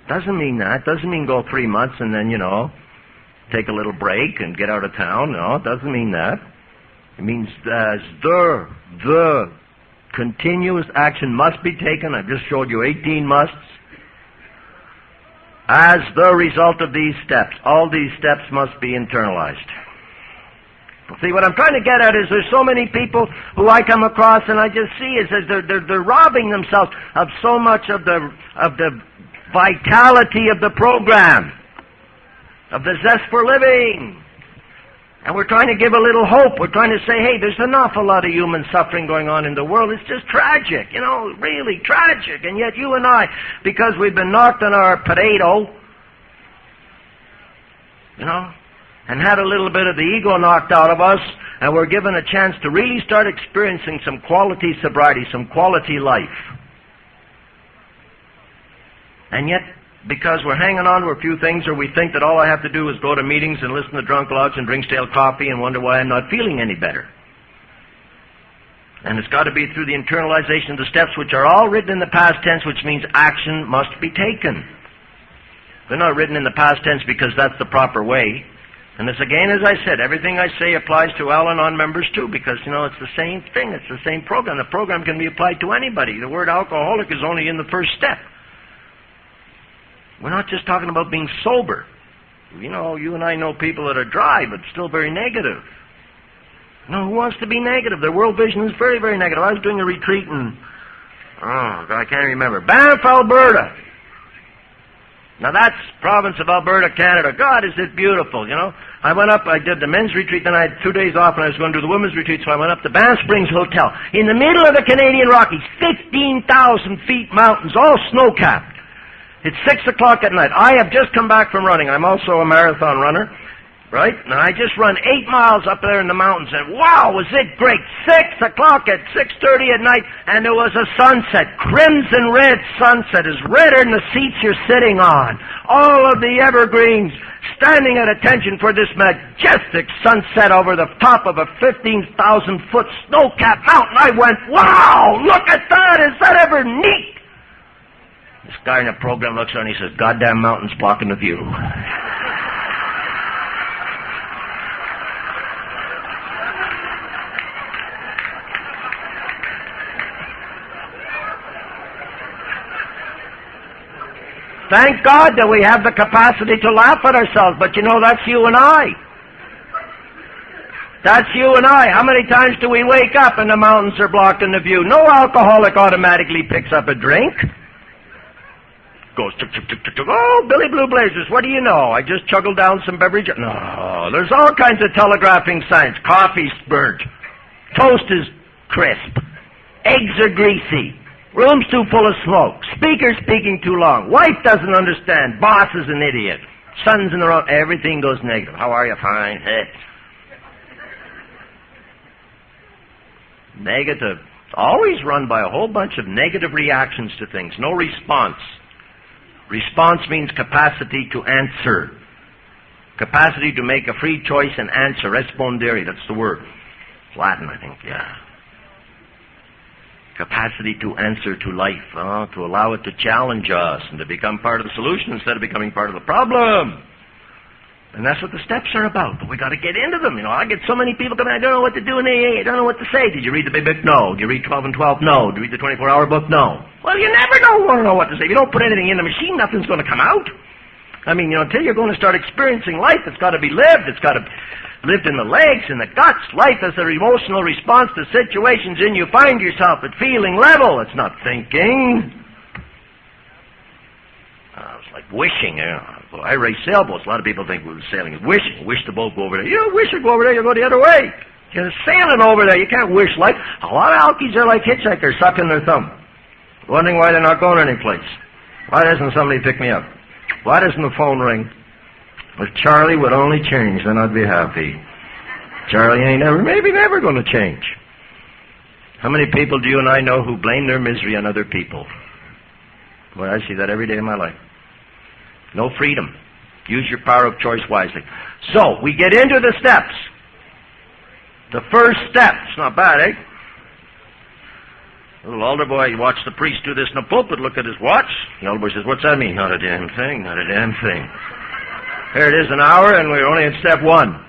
Doesn't mean that. Doesn't mean go 3 months and then, take a little break and get out of town. No, it doesn't mean that. It means as the continuous action must be taken. I've just showed you 18 musts. As the result of these steps, all these steps must be internalized. See, what I'm trying to get at is there's so many people who I come across and I just see is that they're robbing themselves of so much of the vitality of the program, of the zest for living. And we're trying to give a little hope. We're trying to say, hey, there's an awful lot of human suffering going on in the world. It's just tragic, really tragic. And yet you and I, because we've been knocked on our potato, and had a little bit of the ego knocked out of us, and we're given a chance to really start experiencing some quality sobriety, some quality life. And yet, because we're hanging on to a few things, or we think that all I have to do is go to meetings and listen to drunk logs and drink stale coffee and wonder why I'm not feeling any better. And it's got to be through the internalization of the steps, which are all written in the past tense, which means action must be taken. They're not written in the past tense because that's the proper way. And it's again, as I said, everything I say applies to Al-Anon members too, because, it's the same thing. It's the same program. The program can be applied to anybody. The word alcoholic is only in the first step. We're not just talking about being sober. You and I know people that are dry, but still very negative. Who wants to be negative? Their world vision is very, very negative. I was doing a retreat in, I can't remember, Banff, Alberta. Now that's province of Alberta, Canada. God, is it beautiful, I went up, I did the men's retreat, then I had 2 days off and I was going to do the women's retreat, so I went up to Banff Springs Hotel. In the middle of the Canadian Rockies, 15,000 feet mountains, all snow-capped. It's 6 o'clock at night. I have just come back from running. I'm also a marathon runner, right? And I just run 8 miles up there in the mountains, and wow, was it great. 6 o'clock at 6:30 at night, and there was a sunset, crimson red sunset, as redder than the seats you're sitting on. All of the evergreens standing at attention for this majestic sunset over the top of a 15,000-foot snow-capped mountain. I went, wow, look at that. Is that ever neat? This guy in the program looks around and he says, goddamn mountain's blocking the view. Thank God that we have the capacity to laugh at ourselves, but that's you and I. That's you and I. How many times do we wake up and the mountains are blocking the view? No alcoholic automatically picks up a drink. Goes, oh, Billy Blue Blazers, what do you know? I just chuggled down some beverage. No, there's all kinds of telegraphing signs. Coffee's burnt. Toast is crisp. Eggs are greasy. Room's too full of smoke. Speaker's speaking too long. Wife doesn't understand. Boss is an idiot. Son's in the wrong. Everything goes negative. How are you? Fine. Negative. Always run by a whole bunch of negative reactions to things. No response. Response means capacity to answer. Capacity to make a free choice and answer. Respondere, that's the word. It's Latin, I think, yeah. Capacity to answer to life, to allow it to challenge us and to become part of the solution instead of becoming part of the problem. And that's what the steps are about. But we got to get into them. I get so many people coming, I don't know what to do in AA. I don't know what to say. Did you read the big book? No. Did you read 12 and 12? No. Did you read the 24-hour book? No. Well, you never want to know what to say. If you don't put anything in the machine, nothing's going to come out. Until you're going to start experiencing life, it's got to be lived. It's got to be lived in the legs, in the guts. Life is an emotional response to situations in you find yourself at feeling level. It's not thinking. It's like wishing. I race sailboats. A lot of people think sailing is wishing. Wish the boat go over there. You don't wish it go over there. You go the other way. You're sailing over there. You can't wish life. A lot of alkies are like hitchhikers sucking their thumb, wondering why they're not going anyplace. Why doesn't somebody pick me up? Why doesn't the phone ring? If Charlie would only change, then I'd be happy. Charlie ain't maybe never going to change. How many people do you and I know who blame their misery on other people? Boy, I see that every day of my life. No freedom. Use your power of choice wisely. So, we get into the steps. The first step. It's not bad, eh? A little older boy, he watched the priest do this in the pulpit, look at his watch. The older boy says, what's that mean? Not a damn thing, not a damn thing. Here it is, an hour, and we're only in step 1.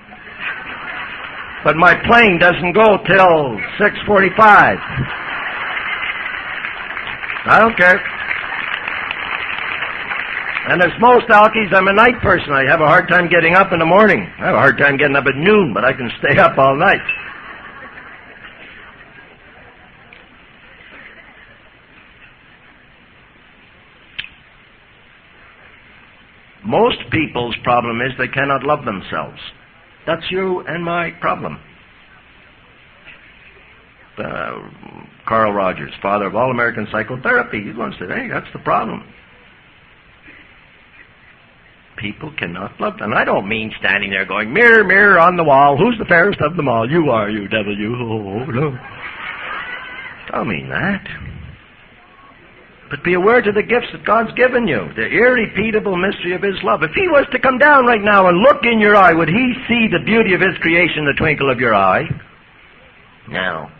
But my plane doesn't go till 6:45. I don't care. And as most alkies, I'm a night person. I have a hard time getting up in the morning. I have a hard time getting up at noon, but I can stay up all night. Most people's problem is they cannot love themselves. That's you and my problem. Carl Rogers, father of all American psychotherapy, he once said, hey, that's the problem. People cannot love them. And I don't mean standing there going, mirror, mirror on the wall, who's the fairest of them all? You are, you devil, you. Oh, no. Don't mean that. But be aware to the gifts that God's given you, the irrepeatable mystery of His love. If He was to come down right now and look in your eye, would He see the beauty of His creation in the twinkle of your eye? No.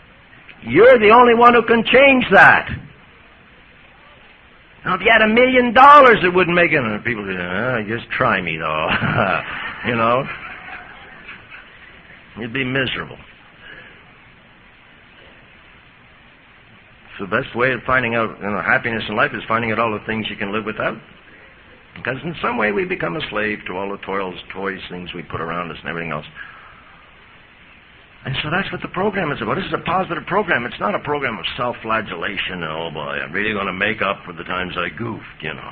You're the only one who can change that. Now, if you had $1 million, it wouldn't make it. And people say, just try me, though. You know? You'd be miserable. So the best way of finding out happiness in life is finding out all the things you can live without. Because in some way we become a slave to all the toys, things we put around us and everything else. And so that's what the program is about. This is a positive program. It's not a program of self-flagellation. Oh, boy, I'm really going to make up for the times I goofed, you know.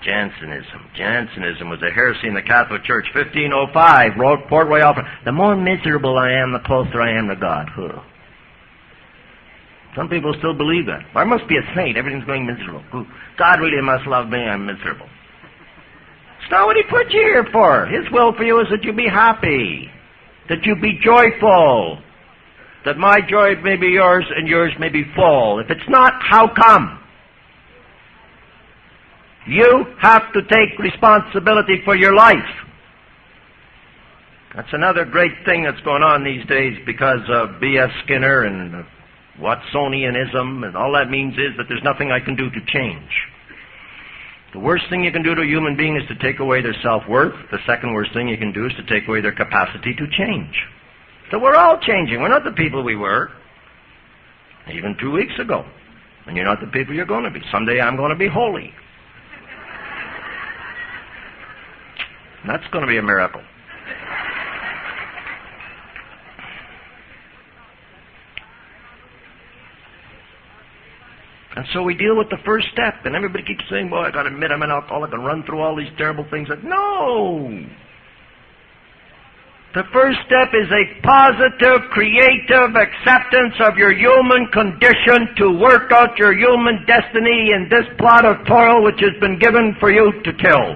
Jansenism was a heresy in the Catholic Church. 1505, wrote Portway Alfred. The more miserable I am, the closer I am to God. Some people still believe that. I must be a saint. Everything's going miserable. God really must love me. I'm miserable. It's not what He put you here for. His will for you is that you be happy, that you be joyful, that my joy may be yours and yours may be full. If it's not, how come? You have to take responsibility for your life. That's another great thing that's going on these days because of B.F. Skinner and Watsonianism, and all that means is that there's nothing I can do to change. The worst thing you can do to a human being is to take away their self-worth. The second worst thing you can do is to take away their capacity to change. So we're all changing. We're not the people we were even 2 weeks ago. And you're not the people you're going to be. Someday I'm going to be holy. And that's going to be a miracle. And so we deal with the first step, and everybody keeps saying, boy, I got to admit I'm an alcoholic and run through all these terrible things. No! The first step is a positive, creative acceptance of your human condition to work out your human destiny in this plot of toil which has been given for you to kill.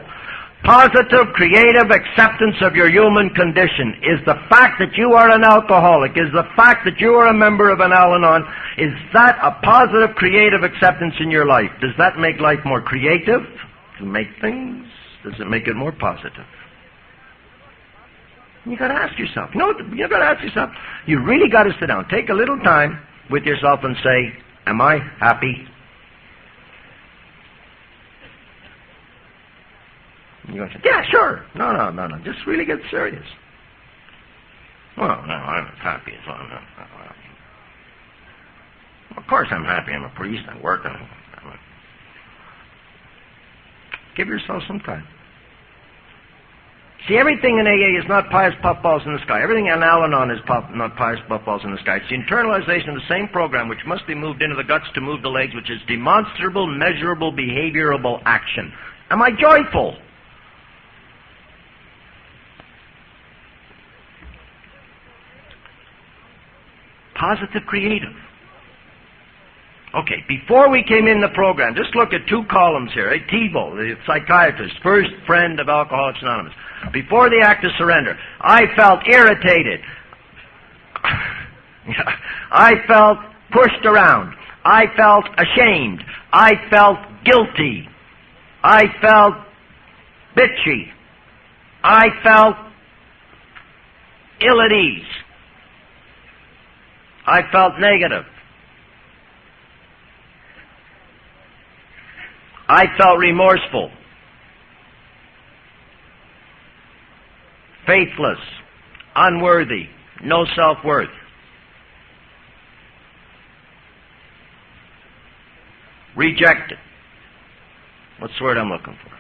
Positive, creative acceptance of your human condition is the fact that you are an alcoholic, is the fact that you are a member of an Al-Anon. Is that a positive, creative acceptance in your life? Does that make life more creative to make things? Does it make it more positive? You got to ask yourself. You got to ask yourself. You really got to sit down. Take a little time with yourself and say, am I happy? You're going to say, yeah, sure. No. Just really get serious. Well, no, I'm as happy as I'm not. Of course I'm happy. I'm a priest. I'm working. Give yourself some time. See, everything in AA is not pious puffballs in the sky. Everything in Al-Anon is not pious puffballs in the sky. It's the internalization of the same program which must be moved into the guts to move the legs, which is demonstrable, measurable, behaviorable action. Am I joyful? Positive, creative. Okay, before we came in the program, just look at two columns here. Tivo, the psychiatrist, first friend of Alcoholics Anonymous. Before the act of surrender, I felt irritated. I felt pushed around. I felt ashamed. I felt guilty. I felt bitchy. I felt ill at ease. I felt negative. I felt remorseful, faithless, unworthy, no self-worth. Rejected. What's the word I'm looking for?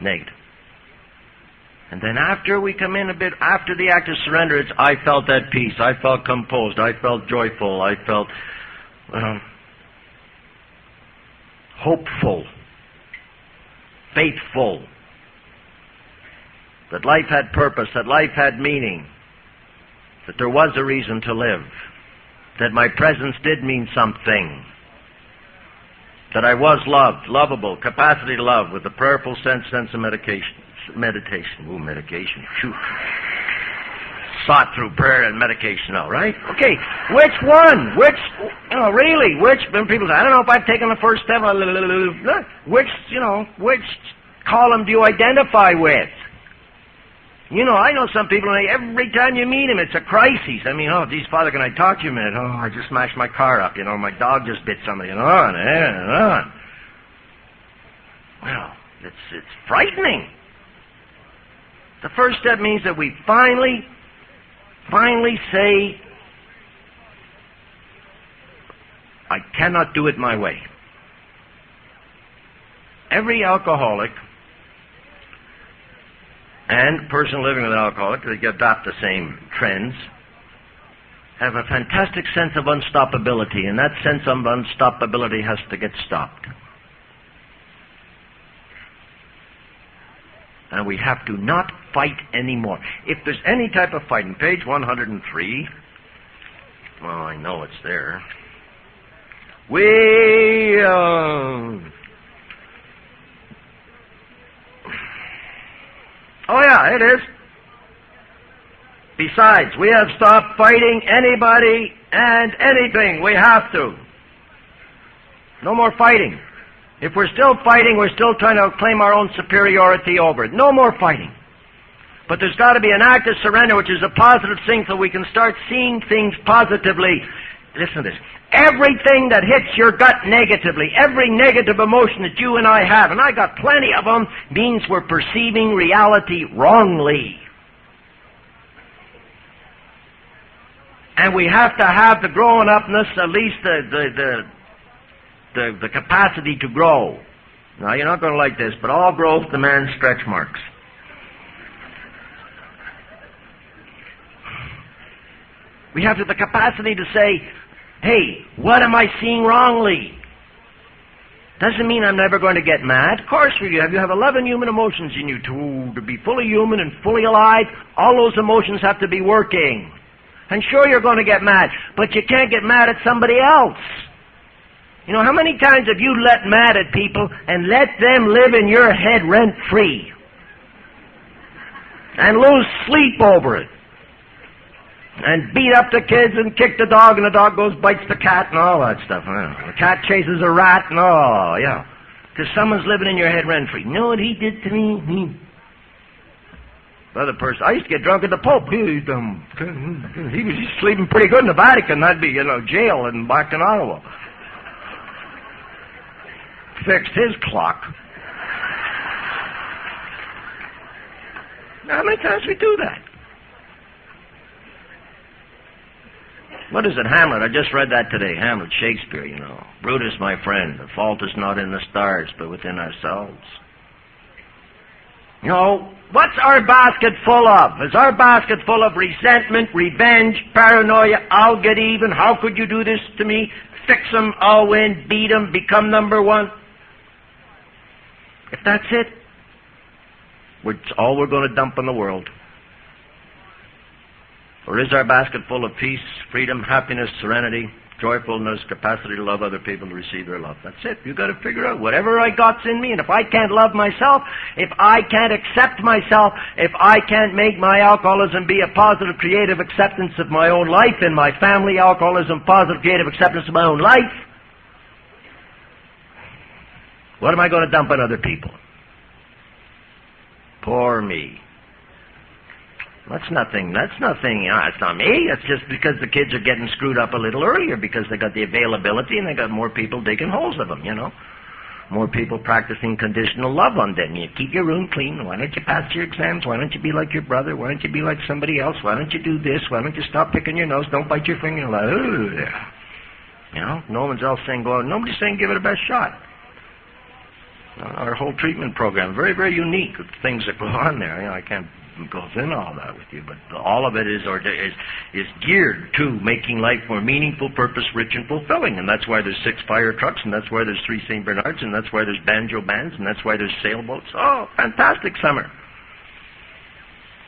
Negative. And then after we come in a bit, after the act of surrender, it's I felt at peace, I felt composed, I felt joyful, I felt hopeful, faithful, that life had purpose, that life had meaning, that there was a reason to live, that my presence did mean something, that I was loved, lovable, capacity to love, with a prayerful sense of meditation. Ooh, medication. Shoot. Sought through prayer and medication, all right? Okay, which one? Which, really, which, when people say, I don't know if I've taken the first step, which column do you identify with? I know some people, every time you meet them, it's a crisis. I mean, geez, Father, can I talk to you a minute? I just smashed my car up, my dog just bit somebody, and on and on. Well, it's frightening. The first step means that we finally say, I cannot do it my way. Every alcoholic and person living with an alcoholic, they adopt the same trends, have a fantastic sense of unstoppability, and that sense of unstoppability has to get stopped. And we have to not fight anymore. If there's any type of fighting, page 103, well, I know it's there. Oh yeah, it is. Besides, we have stopped fighting anybody and anything. We have to. No more fighting. If we're still fighting, we're still trying to claim our own superiority over it. No more fighting. But there's got to be an act of surrender, which is a positive thing, so we can start seeing things positively. Listen to this. Everything that hits your gut negatively, every negative emotion that you and I have, and I got plenty of them, means we're perceiving reality wrongly. And we have to have the growing upness, at least the capacity to grow. Now, you're not going to like this, but all growth demands stretch marks. We have the capacity to say, hey, what am I seeing wrongly? Doesn't mean I'm never going to get mad. Of course you have. You have 11 human emotions in you. To be fully human and fully alive, all those emotions have to be working. And sure, you're going to get mad, but you can't get mad at somebody else. How many times have you let mad at people and let them live in your head rent-free? And lose sleep over it? And beat up the kids and kick the dog, and the dog goes, bites the cat and all that stuff. The cat chases a rat and because someone's living in your head rent-free. You know what he did to me? The other person, I used to get drunk at the Pope. He was sleeping pretty good in the Vatican. That'd be, jail and back in Ottawa. Fixed his clock. Now, how many times we do that? What is it, Hamlet? I just read that today. Hamlet, Shakespeare, Brutus, my friend, the fault is not in the stars, but within ourselves. What's our basket full of? Is our basket full of resentment, revenge, paranoia, I'll get even, how could you do this to me, fix 'em, I'll win, beat 'em, become number one? If that's it, it's all we're going to dump in the world. Or is our basket full of peace, freedom, happiness, serenity, joyfulness, capacity to love other people, to receive their love? That's it. You've got to figure out whatever I got's in me, and if I can't love myself, if I can't accept myself, if I can't make my alcoholism be a positive, creative acceptance of my own life, and my family alcoholism positive, creative acceptance of my own life, what am I going to dump on other people? Poor me. That's nothing. It's not me. That's just because the kids are getting screwed up a little earlier because they got the availability and they got more people digging holes of them, More people practicing conditional love on them. You keep your room clean. Why don't you pass your exams? Why don't you be like your brother? Why don't you be like somebody else? Why don't you do this? Why don't you stop picking your nose? Don't bite your finger. You know, no one's else saying go out. Nobody's saying give it a best shot. Our whole treatment program, very, very unique with things that go on there. You know, I can't go into all that with you, but all of it is geared to making life more meaningful, purpose, rich, and fulfilling. And that's why there's 6 fire trucks, and that's why there's 3 St. Bernards, and that's why there's banjo bands, and that's why there's sailboats. Oh, fantastic summer.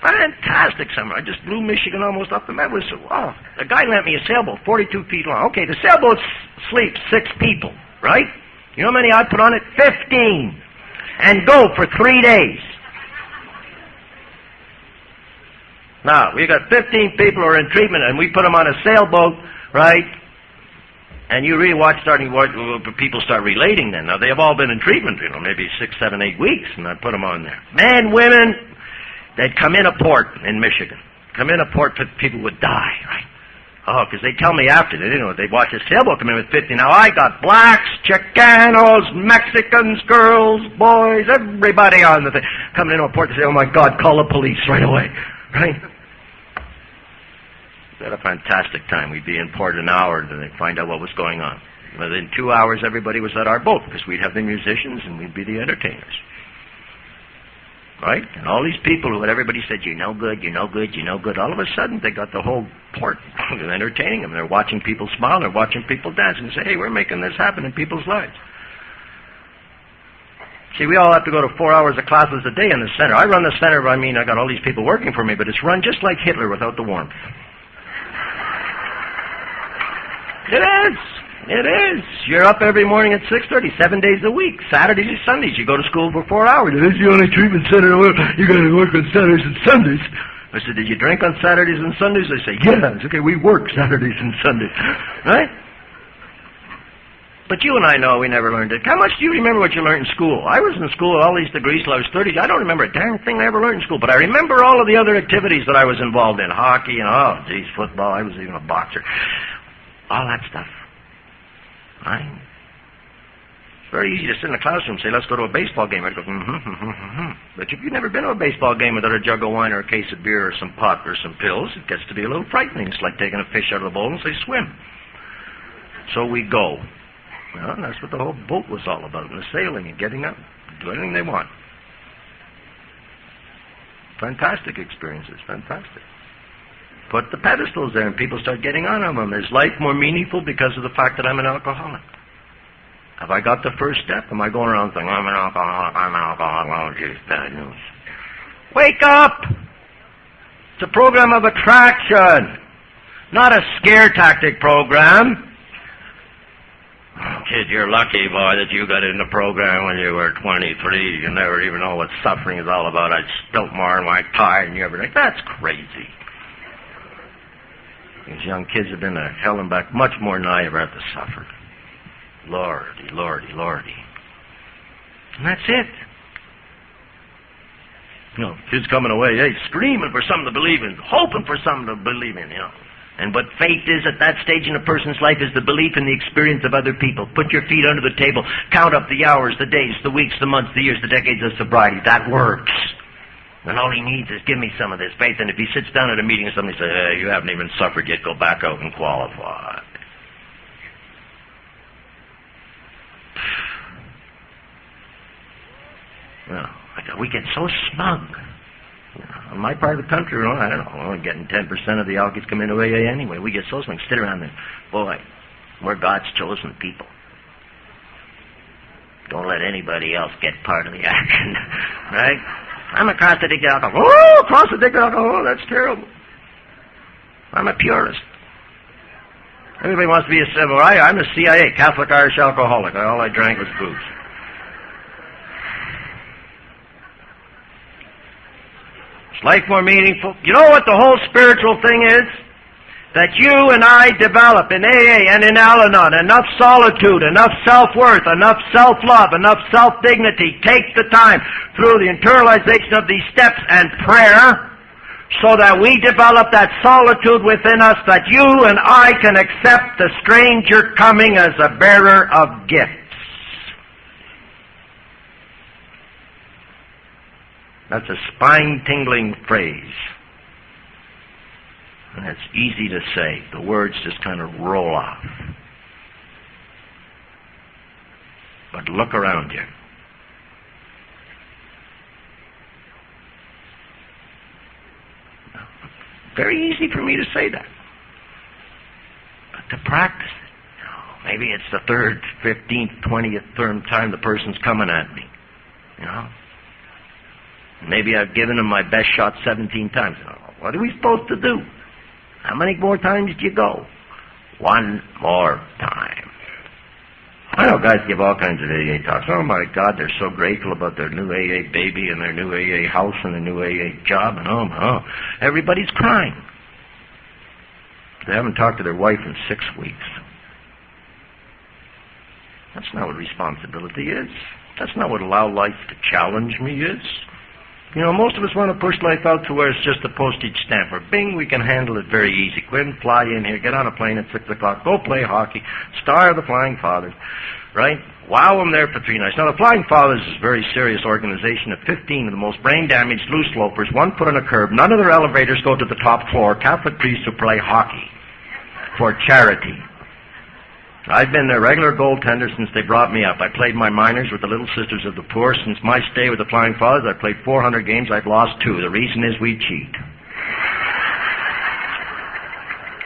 Fantastic summer. I just blew Michigan almost up the map. A guy lent me a sailboat, 42 feet long. Okay, the sailboat sleeps 6 people, right? You know how many I put on it? 15. And go for 3 days. Now, we got 15 people who are in treatment, and we put them on a sailboat, right? And you really watch people start relating then. Now, they have all been in treatment, you know, maybe 6, 7, 8 weeks, and I put them on there. Men, women, they'd come in a port in Michigan. Come in a port, people would die, right? Oh, because they tell me after, they didn't know, they'd watch a sailboat come in with 50. Now, I got blacks, Chicanos, Mexicans, girls, boys, everybody on the thing. Coming into a port to say, oh my God, call the police right away, right? We had a fantastic time. We'd be in port an hour, and then they'd find out what was going on. Within 2 hours, everybody was at our boat, because we'd have the musicians, and we'd be the entertainers. Right? And all these people who everybody said, you're no good, you're no good, you're no good, all of a sudden they got the whole port entertaining them. They're watching people smile, they're watching people dance, and say, hey, we're making this happen in people's lives. See, we all have to go to 4 hours of classes a day in the center. I run the center, I mean, I got all these people working for me, but it's run just like Hitler without the warmth. It is. It is. You're up every morning at 6:30, 7 days a week. Saturdays and Sundays. You go to school for 4 hours. This is the only treatment center. You got to work on Saturdays and Sundays. I said, did you drink on Saturdays and Sundays? They say, yeah. It's okay, we work Saturdays and Sundays. Right? But you and I know we never learned it. How much do you remember what you learned in school? I was in school with all these degrees till I was 30. I don't remember a darn thing I ever learned in school, but I remember all of the other activities that I was involved in. Hockey and, oh, geez, football. I was even a boxer. All that stuff. Right? It's very easy to sit in the classroom and say, let's go to a baseball game. I'd go, But if you've never been to a baseball game without a jug of wine or a case of beer or some pot or some pills, it gets to be a little frightening. It's like taking a fish out of the bowl and say, swim. So we go. Well, and that's what the whole boat was all about, and the sailing and getting up, do anything they want. Fantastic experiences, fantastic. Put the pedestals there and people start getting on them. Is life more meaningful because of the fact that I'm an alcoholic? Have I got the first step? Am I going around saying, I'm an alcoholic, oh, geez, bad news. Wake up! It's a program of attraction, not a scare tactic program. Oh, kid, you're lucky, boy, that you got in the program when you were 23. You never even know what suffering is all about. I spilt more in my tie and you ever think, that's crazy. These young kids have been to hell and back much more than I ever have to suffer. Lordy, lordy, lordy. And that's it. You know, kids coming away, hey, screaming for something to believe in, hoping for something to believe in, you know. And what faith is at that stage in a person's life is the belief in the experience of other people. Put your feet under the table, count up the hours, the days, the weeks, the months, the years, the decades of sobriety. That works. And all he needs is give me some of this faith. And if he sits down at a meeting and somebody says, hey, you haven't even suffered yet, go back out and qualify. Well, we get so smug. In my part of the country, I don't know, we're only getting 10% of the alkies come into AA anyway. We get so smug, sit around there. Boy, we're God's chosen people. Don't let anybody else get part of the action, right? I'm a cross-addicted alcohol. Oh, cross-addicted alcohol, that's terrible. I'm a purist. Everybody wants to be a civil. I'm a CIA, Catholic Irish alcoholic. All I drank was booze. Is life more meaningful? You know what the whole spiritual thing is? That you and I develop in AA and in Al-Anon enough solitude, enough self-worth, enough self-love, enough self-dignity. Take the time through the internalization of these steps and prayer so that we develop that solitude within us that you and I can accept the stranger coming as a bearer of gifts. That's a spine-tingling phrase. And it's easy to say. The words just kind of roll off. look around you. Very easy for me to say that. But to practice it, maybe it's the 3rd, 15th, 20th time the person's coming at me. Maybe I've given them my best shot 17 times. What are we supposed to do? How many more times do you go? One more time. I know guys give all kinds of AA talks. Oh, my God, they're so grateful about their new AA baby and their new AA house and their new AA job. And everybody's crying. They haven't talked to their wife in 6 weeks. That's not what responsibility is. That's not what allow life to challenge me is. Most of us want to push life out to where it's just a postage stamp. Or bing, we can handle it very easy. Go in, fly in here, get on a plane at 6 o'clock, go play hockey, star of the Flying Fathers, right? Wow, them there for 3 nights. Now, the Flying Fathers is a very serious organization of 15 of the most brain-damaged loose lopers, 1 foot on a curb. None of their elevators go to the top floor. Catholic priests who play hockey for charity. I've been their regular goaltender since they brought me up. I played my minors with the Little Sisters of the Poor. Since my stay with the Flying Fathers, I've played 400 games. I've lost 2. The reason is we cheat.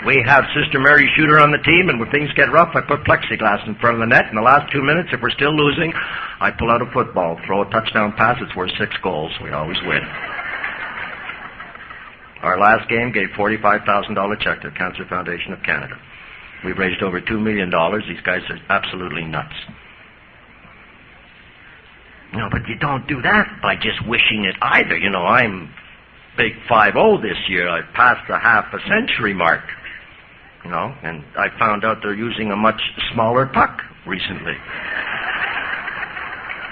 We have Sister Mary Shooter on the team, and when things get rough, I put plexiglass in front of the net. In the last 2 minutes, if we're still losing, I pull out a football, throw a touchdown pass. It's worth 6 goals. We always win. Our last game gave $45,000 check to the Cancer Foundation of Canada. We've raised over $2 million. These guys are absolutely nuts. But you don't do that by just wishing it either. I'm big 5-0 this year. I've passed the half-a-century mark. And I found out they're using a much smaller puck recently.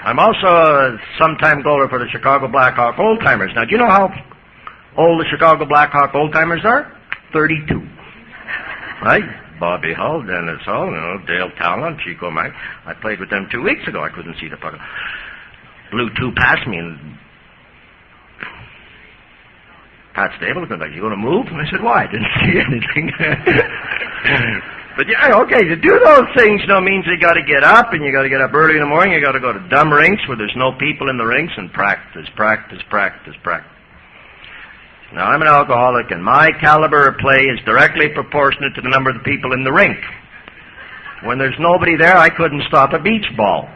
I'm also a sometime goaler for the Chicago Blackhawk Old-Timers. Now, do you know how old the Chicago Blackhawk Old-Timers are? 32. Right? Bobby Hull, Dennis Hull, Dale Talon, Chico Mack. I played with them 2 weeks ago. I couldn't see the puck. Blew 2 past me, and Pat Stable looked like, you going to move? And I said, why? I didn't see anything. But yeah, okay, to do those things, means you got to get up, and you got to get up early in the morning. You got to go to dumb rinks where there's no people in the rinks and practice. Now, I'm an alcoholic, and my caliber of play is directly proportionate to the number of the people in the rink. When there's nobody there, I couldn't stop a beach ball.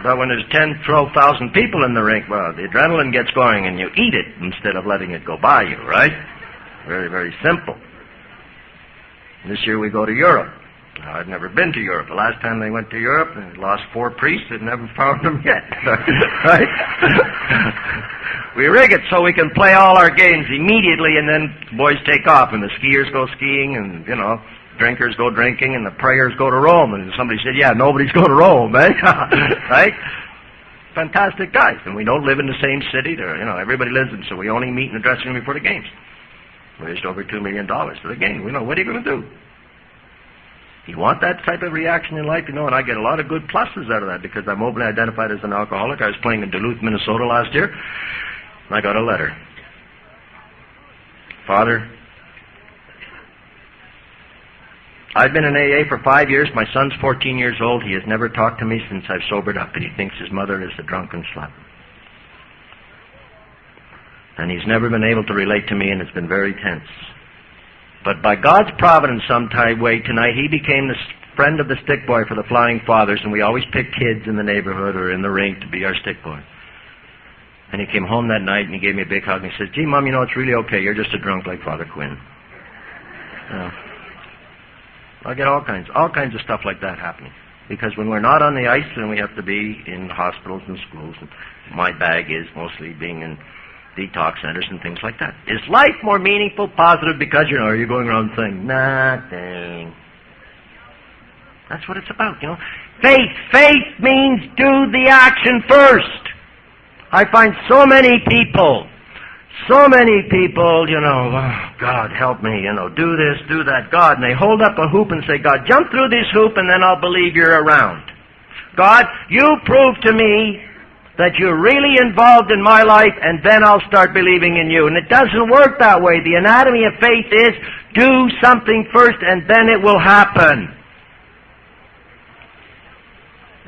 But when there's 10, 12,000 people in the rink, well, the adrenaline gets going, and you eat it instead of letting it go by you, right? Very, very simple. This year we go to Europe. Now, I've never been to Europe. The last time they went to Europe, they lost 4 priests. They've never found them yet. Right? We rig it so we can play all our games immediately, and then boys take off, and the skiers go skiing, and, drinkers go drinking, and the prayers go to Rome. And somebody said, yeah, nobody's going to Rome, eh? Right? Fantastic guys. And we don't live in the same city. Everybody lives in, so we only meet in the dressing room before the games. Raised over $2 million for the game. What are you going to do? You want that type of reaction in life, and I get a lot of good pluses out of that because I'm openly identified as an alcoholic. I was playing in Duluth, Minnesota last year, and I got a letter. Father, I've been in AA for 5 years. My son's 14 years old. He has never talked to me since I've sobered up, and he thinks his mother is a drunken slut. And he's never been able to relate to me, and it's been very tense. But by God's providence some way tonight, he became the friend of the stick boy for the Flying Fathers, and we always pick kids in the neighborhood or in the rink to be our stick boy. And he came home that night, and he gave me a big hug, and he says, gee, Mom, it's really okay. You're just a drunk like Father Quinn. I get all kinds of stuff like that happening. Because when we're not on the ice, then we have to be in hospitals and schools. And my bag is mostly being in detox centers and things like that. Is life more meaningful, positive, because, are you going around saying, nothing? That's what it's about, Faith means do the action first. I find so many people, oh, God, help me, do this, do that, God. And they hold up a hoop and say, God, jump through this hoop and then I'll believe you're around. God, you prove to me that you're really involved in my life, and then I'll start believing in you. And it doesn't work that way. The anatomy of faith is do something first, and then it will happen.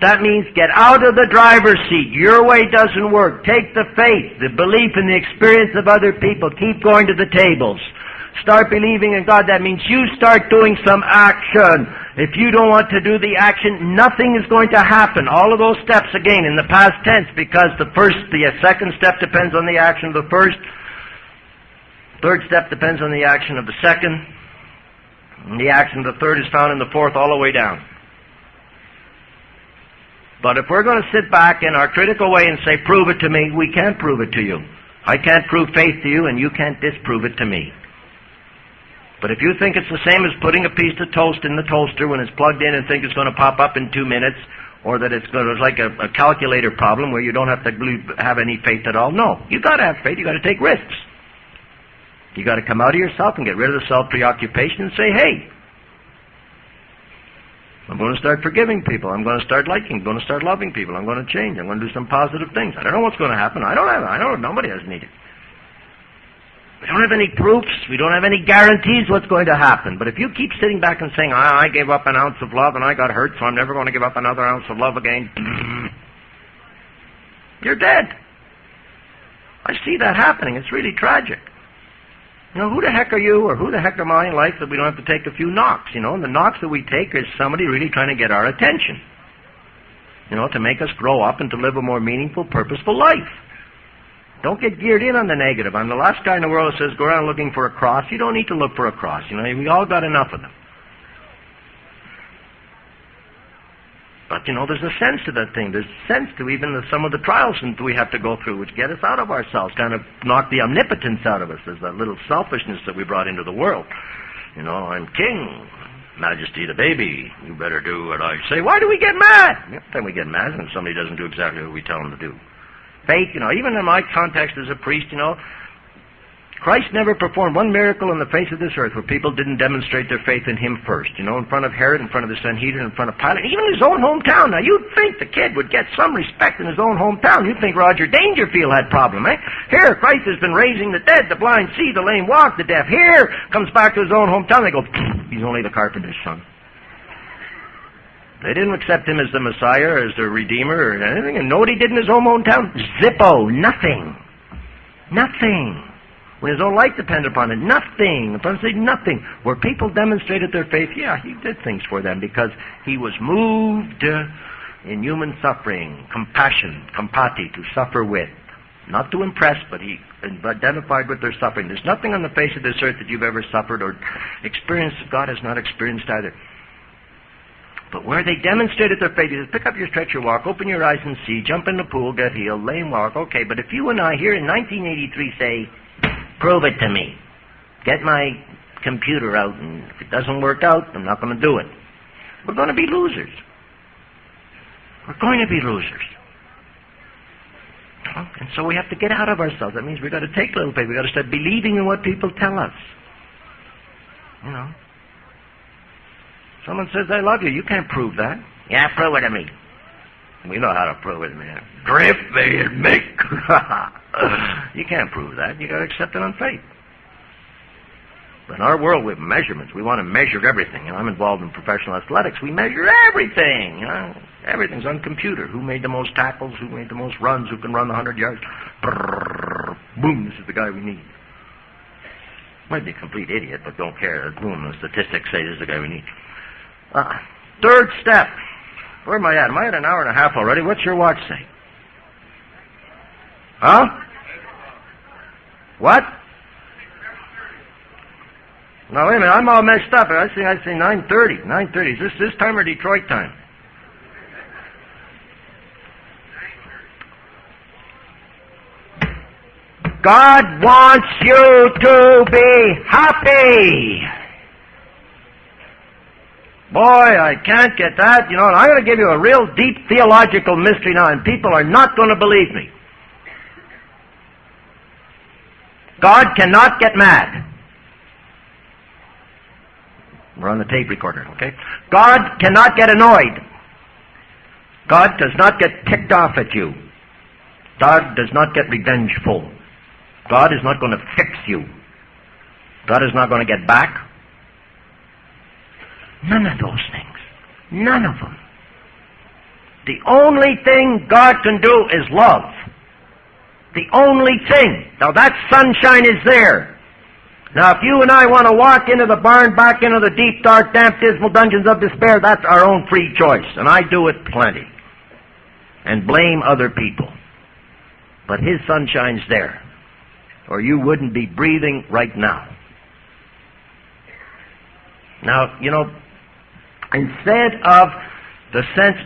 That means get out of the driver's seat. Your way doesn't work. Take the faith, the belief in the experience of other people. Keep going to the tables. Start believing in God. That means you start doing some action. If you don't want to do the action, nothing is going to happen. All of those steps, again, in the past tense, because the second step depends on the action of the first. Third step depends on the action of the second. And the action of the third is found in the fourth all the way down. But if we're going to sit back in our critical way and say, prove it to me, we can't prove it to you. I can't prove faith to you, and you can't disprove it to me. But if you think it's the same as putting a piece of toast in the toaster when it's plugged in and think it's going to pop up in 2 minutes, or that it's like a calculator problem where you don't have to have any faith at all, no. You've got to have faith. You've got to take risks. You've got to come out of yourself and get rid of the self-preoccupation and say, hey, I'm going to start forgiving people. I'm going to start liking. I'm going to start loving people. I'm going to change. I'm going to do some positive things. I don't know what's going to happen. I don't. Nobody has needed. We don't have any proofs. We don't have any guarantees what's going to happen. But if you keep sitting back and saying, I gave up an ounce of love and I got hurt, so I'm never going to give up another ounce of love again, you're dead. I see that happening. It's really tragic. You know, who the heck are you or who the heck am I in life that we don't have to take a few knocks, you know? And the knocks that we take is somebody really trying to get our attention, you know, to make us grow up and to live a more meaningful, purposeful life. Don't get geared in on the negative. I'm the last guy in the world that says go around looking for a cross. You don't need to look for a cross. You know, we all got enough of them. But, you know, there's a sense to that thing. There's a sense to even some of the trials that we have to go through, which get us out of ourselves, kind of knock the omnipotence out of us. There's that little selfishness that we brought into the world. You know, I'm king, Majesty the baby. You better do what I say. Why do we get mad? Every time we get mad when somebody doesn't do exactly what we tell them to do. Faith, you know, even in my context as a priest, you know, Christ never performed one miracle on the face of this earth where people didn't demonstrate their faith in Him first. You know, in front of Herod, in front of the Sanhedrin, in front of Pilate, even in his own hometown. Now, you'd think the kid would get some respect in his own hometown. You'd think Roger Dangerfield had problem, eh? Here, Christ has been raising the dead, the blind see, the lame walk, the deaf hear. Comes back to his own hometown, they go, he's only the carpenter's son. They didn't accept him as the Messiah, or as the Redeemer, or anything. And know what he did in his own hometown? Zippo. Nothing. Nothing. When his own life depended upon it, nothing. Upon say nothing. Where people demonstrated their faith, yeah, he did things for them because he was moved in human suffering, compassion, compati, to suffer with. Not to impress, but he identified with their suffering. There's nothing on the face of this earth that you've ever suffered or experienced that God has not experienced either. But where they demonstrated their faith, he says, pick up your stretcher walk, open your eyes and see, jump in the pool, get healed, lame walk. Okay, but if you and I here in 1983 say, prove it to me, get my computer out, and if it doesn't work out, I'm not going to do it. We're going to be losers. We're going to be losers. And so we have to get out of ourselves. That means we've got to take a little faith. We've got to start believing in what people tell us. You know. Someone says, I love you. You can't prove that. Yeah, prove it to me. We know how to prove it, man. Drift, they make. You can't prove that. You got to accept it on faith. But in our world, we have measurements. We want to measure everything. You know, I'm involved in professional athletics. We measure everything. You know, everything's on computer. Who made the most tackles? Who made the most runs? Who can run the 100 yards? Brrr, boom! This is the guy we need. Might be a complete idiot, but don't care. Boom! The statistics say this is the guy we need. Third step. Where am I at? Am I at an hour and a half already? What's your watch say? Huh? What? No, wait a minute. I'm all messed up. I say 9:30. 9:30. Is this time or Detroit time? God wants you to be happy. Boy, I can't get that. You know, and I'm going to give you a real deep theological mystery now, and people are not going to believe me. God cannot get mad. We're on the tape recorder, okay? God cannot get annoyed. God does not get ticked off at you. God does not get revengeful. God is not going to fix you. God is not going to get back. None of those things. None of them. The only thing God can do is love. The only thing. Now that sunshine is there. Now if you and I want to walk into the barn, back into the deep, dark, damp, dismal dungeons of despair, that's our own free choice. And I do it plenty. And blame other people. But His sunshine's there. Or you wouldn't be breathing right now. Now, instead of the sense,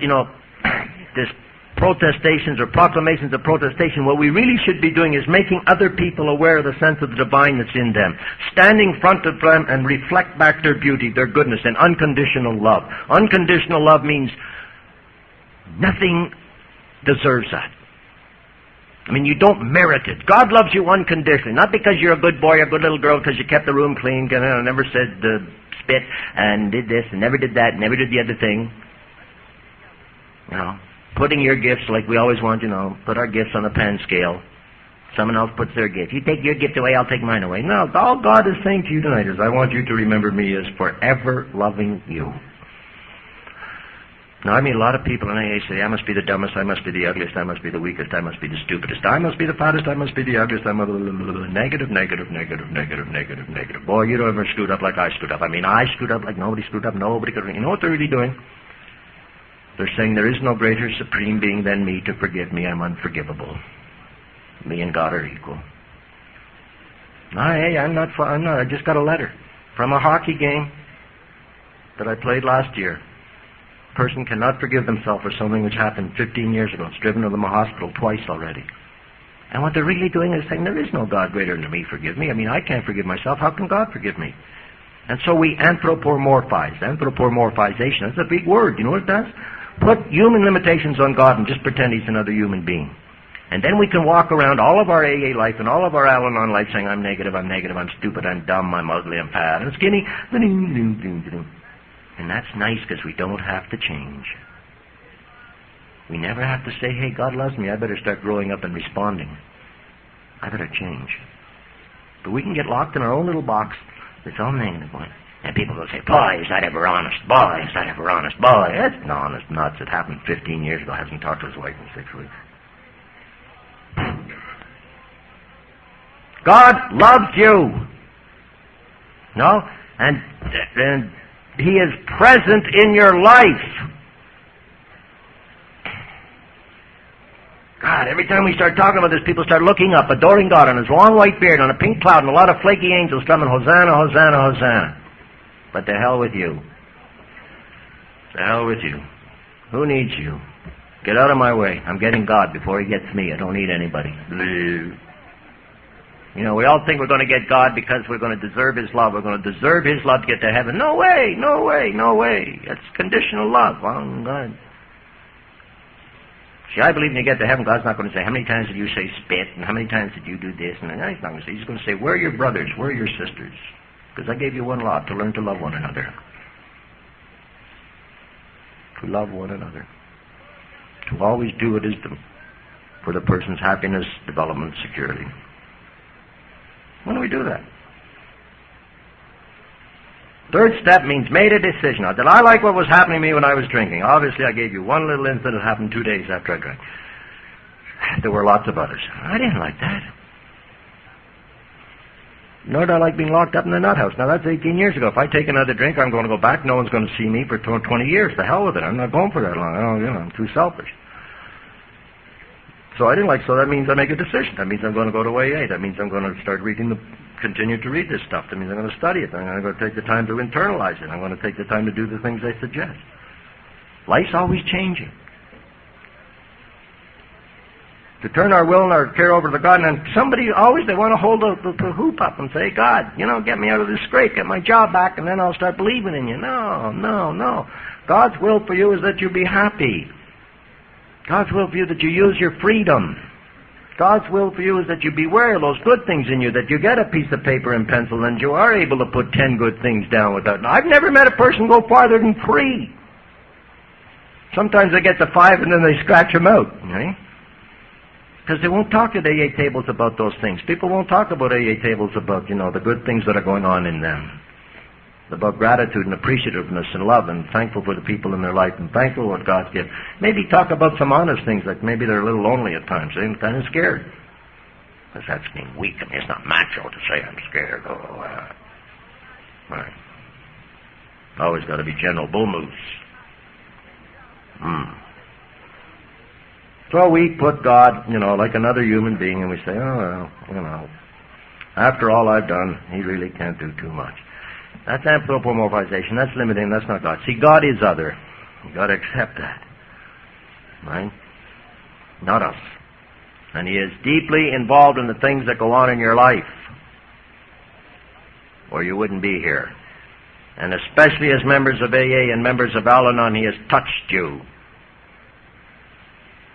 this protestations or proclamations of protestation, what we really should be doing is making other people aware of the sense of the divine that's in them. Standing in front of them and reflect back their beauty, their goodness, and unconditional love. Unconditional love means nothing deserves that. I mean, you don't merit it. God loves you unconditionally. Not because you're a good boy or a good little girl because you kept the room clean, and never said spit, and did this, and never did that, and never did the other thing. Putting your gifts, like we always want, put our gifts on a pan scale. Someone else puts their gift. You take your gift away, I'll take mine away. No, all God is saying to you tonight is, I want you to remember me as forever loving you. Now, I mean, a lot of people in AA say, I must be the dumbest, I must be the ugliest, I must be the weakest, I must be the stupidest, I must be the fattest, I must be the ugliest, I'm negative, negative, negative, negative, negative, negative. Boy, you don't ever screwed up like I screwed up. I mean, I screwed up like nobody screwed up, nobody could. You know what they're really doing? They're saying there is no greater supreme being than me to forgive me, I'm unforgivable. Me and God are equal. I'm not, I just got a letter from a hockey game that I played last year. Person cannot forgive themselves for something which happened 15 years ago. It's driven them to the hospital twice already. And what they're really doing is saying, there is no God greater than me, forgive me. I mean, I can't forgive myself. How can God forgive me? And so we anthropomorphize. Anthropomorphization, that's a big word. You know what it does? Put human limitations on God and just pretend He's another human being. And then we can walk around all of our AA life and all of our Al-Anon life saying, I'm negative, I'm stupid, I'm dumb, I'm ugly, I'm fat, I'm skinny. And that's nice because we don't have to change. We never have to say, hey, God loves me, I better start growing up and responding. I better change. But we can get locked in our own little box that's all negative. And people will say, boy, is that ever honest? Boy, is that ever honest? Boy, that's an honest nuts. It happened 15 years ago. Hasn't talked to his wife in 6 weeks. God loves you. No? And He is present in your life. God, every time we start talking about this, people start looking up, adoring God on His long white beard, on a pink cloud, and a lot of flaky angels coming, Hosanna, Hosanna, Hosanna. But to hell with you. To hell with you. Who needs you? Get out of my way. I'm getting God before He gets me. I don't need anybody. You know, we all think we're going to get God because we're going to deserve His love. We're going to deserve His love to get to heaven. No way, no way, no way. That's conditional love. Oh, God. See, I believe when you get to heaven, God's not going to say, how many times did you say spit, and how many times did you do this? And He's not going to say. He's going to say, where are your brothers? Where are your sisters? Because I gave you one law, to learn to love one another. To love one another. To always do what is for the person's happiness, development, security. When do we do that? Third step means made a decision. Now, did I like what was happening to me when I was drinking? Obviously, I gave you one little incident that happened 2 days after I drank. There were lots of others. I didn't like that. Nor do I like being locked up in the nut house. Now, that's 18 years ago. If I take another drink, I'm going to go back. No one's going to see me for 20 years. The hell with it. I'm not going for that long. I'm too selfish. So I didn't like, so that means I make a decision. That means I'm going to go to AA. That means I'm going to start continue to read this stuff. That means I'm going to study it. I'm going to take the time to internalize it. I'm going to take the time to do the things I suggest. Life's always changing. To turn our will and our care over to God, and then somebody always, they want to hold the hoop up and say, God, get me out of this scrape, get my job back, and then I'll start believing in you. No. God's will for you is that you be happy. God's will for you that you use your freedom. God's will for you is that you beware of those good things in you, that you get a piece of paper and pencil and you are able to put 10 good things down without... Now, I've never met a person go farther than 3. Sometimes they get to 5 and then they scratch them out, right? Because they won't talk at AA tables about those things. People won't talk about AA tables about, the good things that are going on in them. about gratitude and appreciativeness and love and thankful for the people in their life and thankful for what God's given. Maybe talk about some honest things, like maybe they're a little lonely at times. They're kind of scared. Because that's being weak. I mean, it's not macho to say I'm scared. Right. Always got to be General Bull Moose. So we put God, like another human being, and we say, oh, well, after all I've done, he really can't do too much. That's anthropomorphization. That's limiting. That's not God. See, God is other. You've got to accept that. Right? Not us. And he is deeply involved in the things that go on in your life, or you wouldn't be here. And especially as members of AA and members of Al-Anon, he has touched you.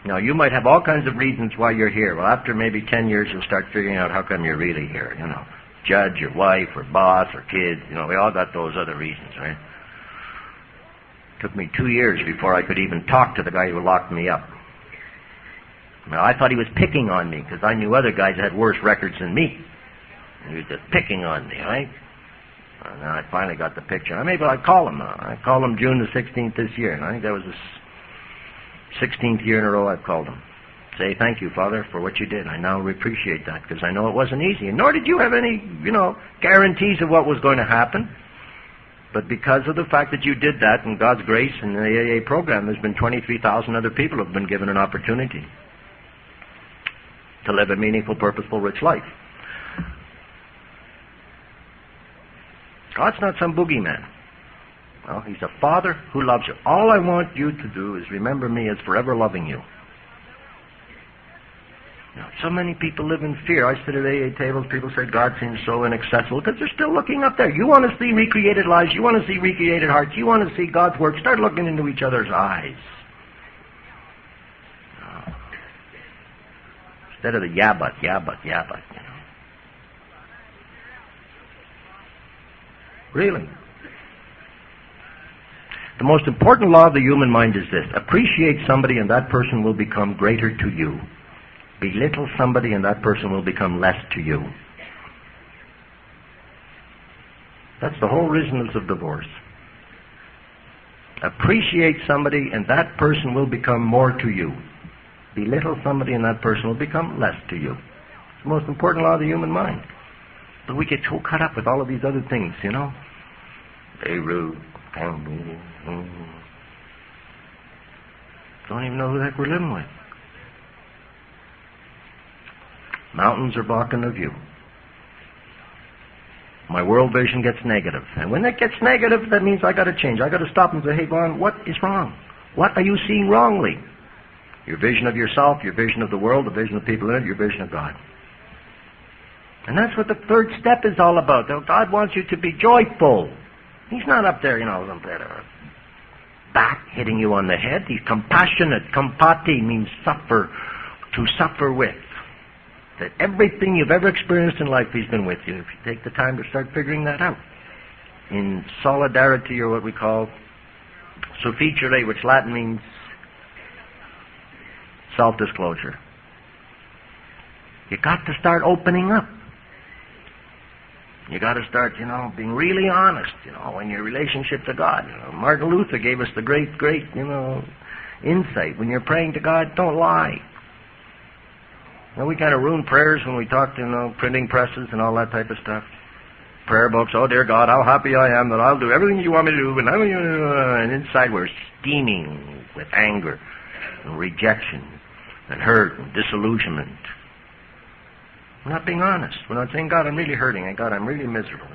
Now, you might have all kinds of reasons why you're here. Well, after maybe 10 years, you'll start figuring out how come you're really here, Judge, your wife, or boss, or kids, we all got those other reasons, right? Took me 2 years before I could even talk to the guy who locked me up. Now, I thought he was picking on me, because I knew other guys had worse records than me. He was just picking on me, right? And then I finally got the picture. Maybe I'd call him now. I called him June the 16th this year, and I think that was the 16th year in a row I've called him. Say, thank you, Father, for what you did. I now appreciate that, because I know it wasn't easy. And nor did you have any, guarantees of what was going to happen. But because of the fact that you did that, and God's grace and the AA program, there's been 23,000 other people who have been given an opportunity to live a meaningful, purposeful, rich life. God's not some boogeyman. Well, he's a Father who loves you. All I want you to do is remember me as forever loving you. So many people live in fear. I sit at AA tables, people say God seems so inaccessible because they're still looking up there. You want to see recreated lives, you want to see recreated hearts, you want to see God's work, start looking into each other's eyes. Instead of the yeah but. Really. The most important law of the human mind is this. Appreciate somebody and that person will become greater to you. Belittle somebody and that person will become less to you. That's the whole reason of divorce. Appreciate somebody and that person will become more to you. Belittle somebody and that person will become less to you. It's the most important law of the human mind. But we get so caught up with all of these other things, Very rude. Don't even know who the heck we're living with. Mountains are blocking the view. My world vision gets negative. And when it gets negative, that means I got to change. I got to stop and say, hey, Vaughn, what is wrong? What are you seeing wrongly? Your vision of yourself, your vision of the world, the vision of people in it, your vision of God. And that's what the third step is all about. God wants you to be joyful. He's not up there, some bat hitting you on the head. He's compassionate. Compati means suffer, to suffer with. That everything you've ever experienced in life, he's been with you. If you take the time to start figuring that out. In solidarity, or what we call sufficere, which Latin means self-disclosure. You got to start opening up. You got to start, being really honest, in your relationship to God. Martin Luther gave us the great, insight. When you're praying to God, don't lie. We kind of ruin prayers when we talk to, printing presses and all that type of stuff. Prayer books, oh dear God, how happy I am that I'll do everything you want me to do, and inside we're steaming with anger and rejection and hurt and disillusionment. We're not being honest. We're not saying, God, I'm really hurting, and God, I'm really miserable,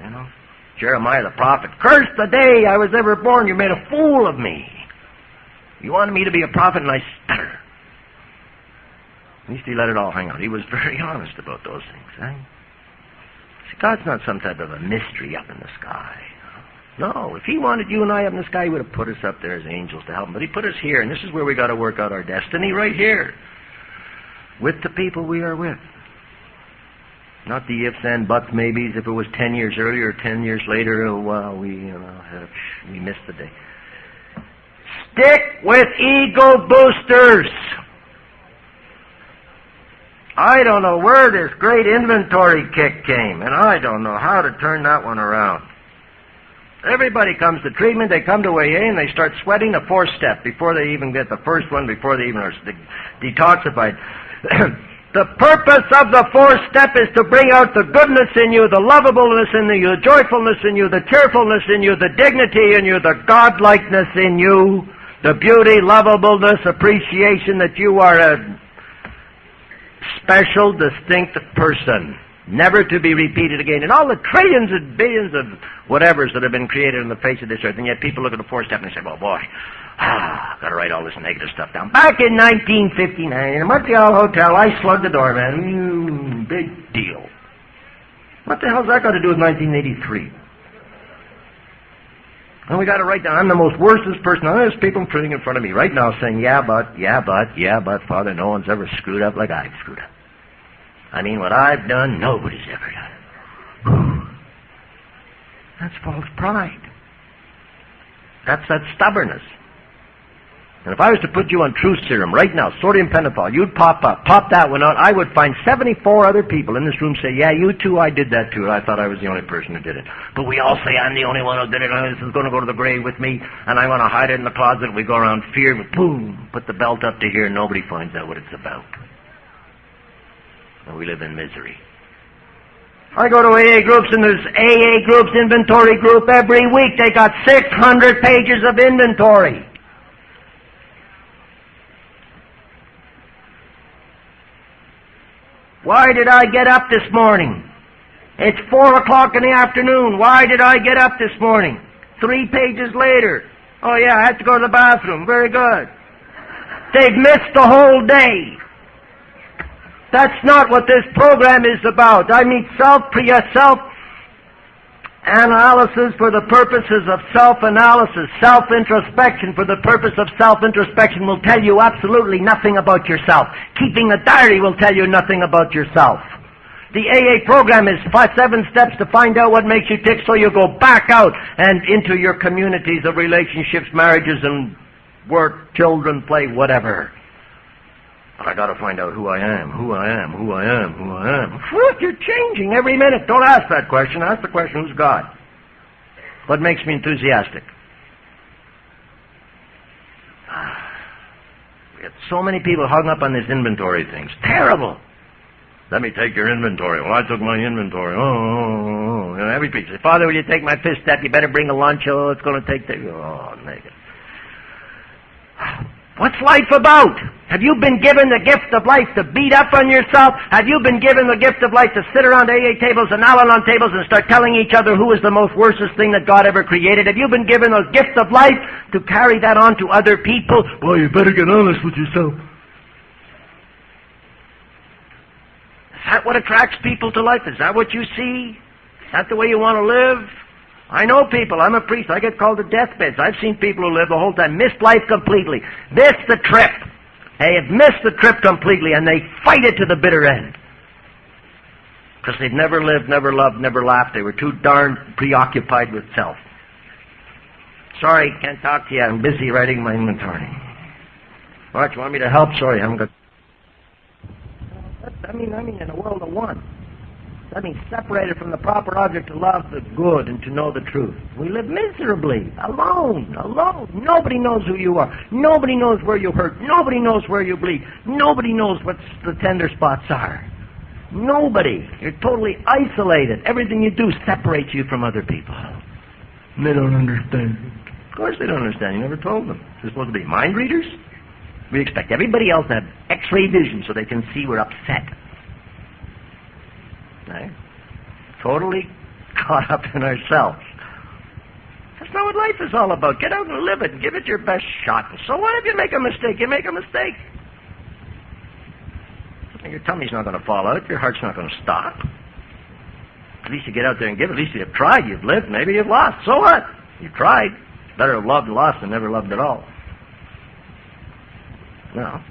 Jeremiah the prophet, curse the day I was ever born, you made a fool of me. You wanted me to be a prophet, and I stutter. At least he let it all hang out. He was very honest about those things, eh? See, God's not some type of a mystery up in the sky. No, if he wanted you and I up in the sky, he would have put us up there as angels to help him. But he put us here, and this is where we got to work out our destiny, right here, with the people we are with. Not the ifs and buts, maybes. If it was 10 years earlier or 10 years later, oh, well, we missed the day. Stick with ego boosters. I don't know where this great inventory kick came, and I don't know how to turn that one around. Everybody comes to treatment, they come to AA, and they start sweating the fourth step before they even get the first one, before they even are detoxified. The purpose of the fourth step is to bring out the goodness in you, the lovableness in you, the joyfulness in you, the cheerfulness in you, the dignity in you, the godlikeness in you, the beauty, lovableness, appreciation that you are a special, distinct person, never to be repeated again. And all the trillions and billions of whatevers that have been created on the face of this earth, and yet people look at the fourth step and they say, well, boy, got to write all this negative stuff down. Back in 1959, in a Montreal hotel, I slugged the doorman. Big deal. What the hell's that got to do with 1983? And we got to write down, I'm the most worstest person. Now, there's people sitting in front of me right now saying, yeah, but, Father, no one's ever screwed up like I've screwed up. I mean, what I've done, nobody's ever done. That's false pride. That's that stubbornness. And if I was to put you on truth serum right now, sodium pentothal, you'd pop up, pop that one out, I would find 74 other people in this room say, yeah, you too, I did that too. I thought I was the only person who did it. But we all say, I'm the only one who did it, and this is going to go to the grave with me, and I want to hide it in the closet. We go around fear, boom, put the belt up to here, and nobody finds out what it's about. And we live in misery. I go to AA groups, and there's AA groups, inventory group, every week. They got 600 pages of inventory. Why did I get up this morning? It's 4 o'clock in the afternoon. Why did I get up this morning? 3 pages later. Oh yeah, I had to go to the bathroom. Very good. They've missed the whole day. That's not what this program is about. I mean self-analysis for the purposes of self-analysis. Self-introspection for the purpose of self-introspection will tell you absolutely nothing about yourself. Keeping a diary will tell you nothing about yourself. The AA program is 7 steps to find out what makes you tick, so you go back out and into your communities of relationships, marriages, and work, children, play, whatever. But I got to find out who I am. Look, you're changing every minute. Don't ask that question. Ask the question, who's God? What makes me enthusiastic? We have so many people hung up on this inventory thing. It's terrible. Let me take your inventory. Well, I took my inventory. You know, every piece. Father, will you take my fifth step? You better bring a lunch. Oh, it's going to take the... Oh, negative. What's life about? Have you been given the gift of life to beat up on yourself? Have you been given the gift of life to sit around AA tables and Al-Anon tables and start telling each other who is the most worstest thing that God ever created? Have you been given the gift of life to carry that on to other people? Well, you better get honest with yourself. Is that what attracts people to life? Is that what you see? Is that the way you want to live? I know people. I'm a priest. I get called to deathbeds. I've seen people who live the whole time, missed life completely, missed the trip. They have missed the trip completely, and they fight it to the bitter end. Because they've never lived, never loved, never laughed. They were too darn preoccupied with self. Sorry, can't talk to you. I'm busy writing my inventory. What, you want me to help? Sorry, I haven't got... I mean, in a world of one. That means separated from the proper object to love the good and to know the truth. We live miserably, alone. Nobody knows who you are. Nobody knows where you hurt. Nobody knows where you bleed. Nobody knows what the tender spots are. Nobody. You're totally isolated. Everything you do separates you from other people. And they don't understand. Of course they don't understand. You never told them. They're supposed to be mind readers. We expect everybody else to have X-ray vision so they can see we're upset. Right? Totally caught up in ourselves. That's not what life is all about. Get out and live it and give it your best shot. And so what if you make a mistake? You make a mistake. Your tummy's not going to fall out. Your heart's not going to stop. At least you get out there and give it. At least you've tried. You've lived. Maybe you've lost. So what? You've tried. Better have loved and lost than never loved at all. No.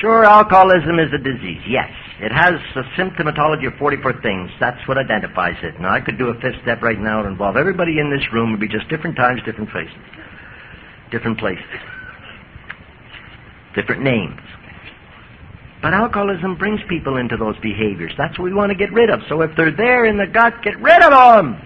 Sure, alcoholism is a disease, yes. It has a symptomatology of 44 things. That's what identifies it. Now, I could do a fifth step right now and involve everybody in this room. It would be just different times, different faces, different places, different names. But alcoholism brings people into those behaviors. That's what we want to get rid of. So if they're there in the gut, get rid of them,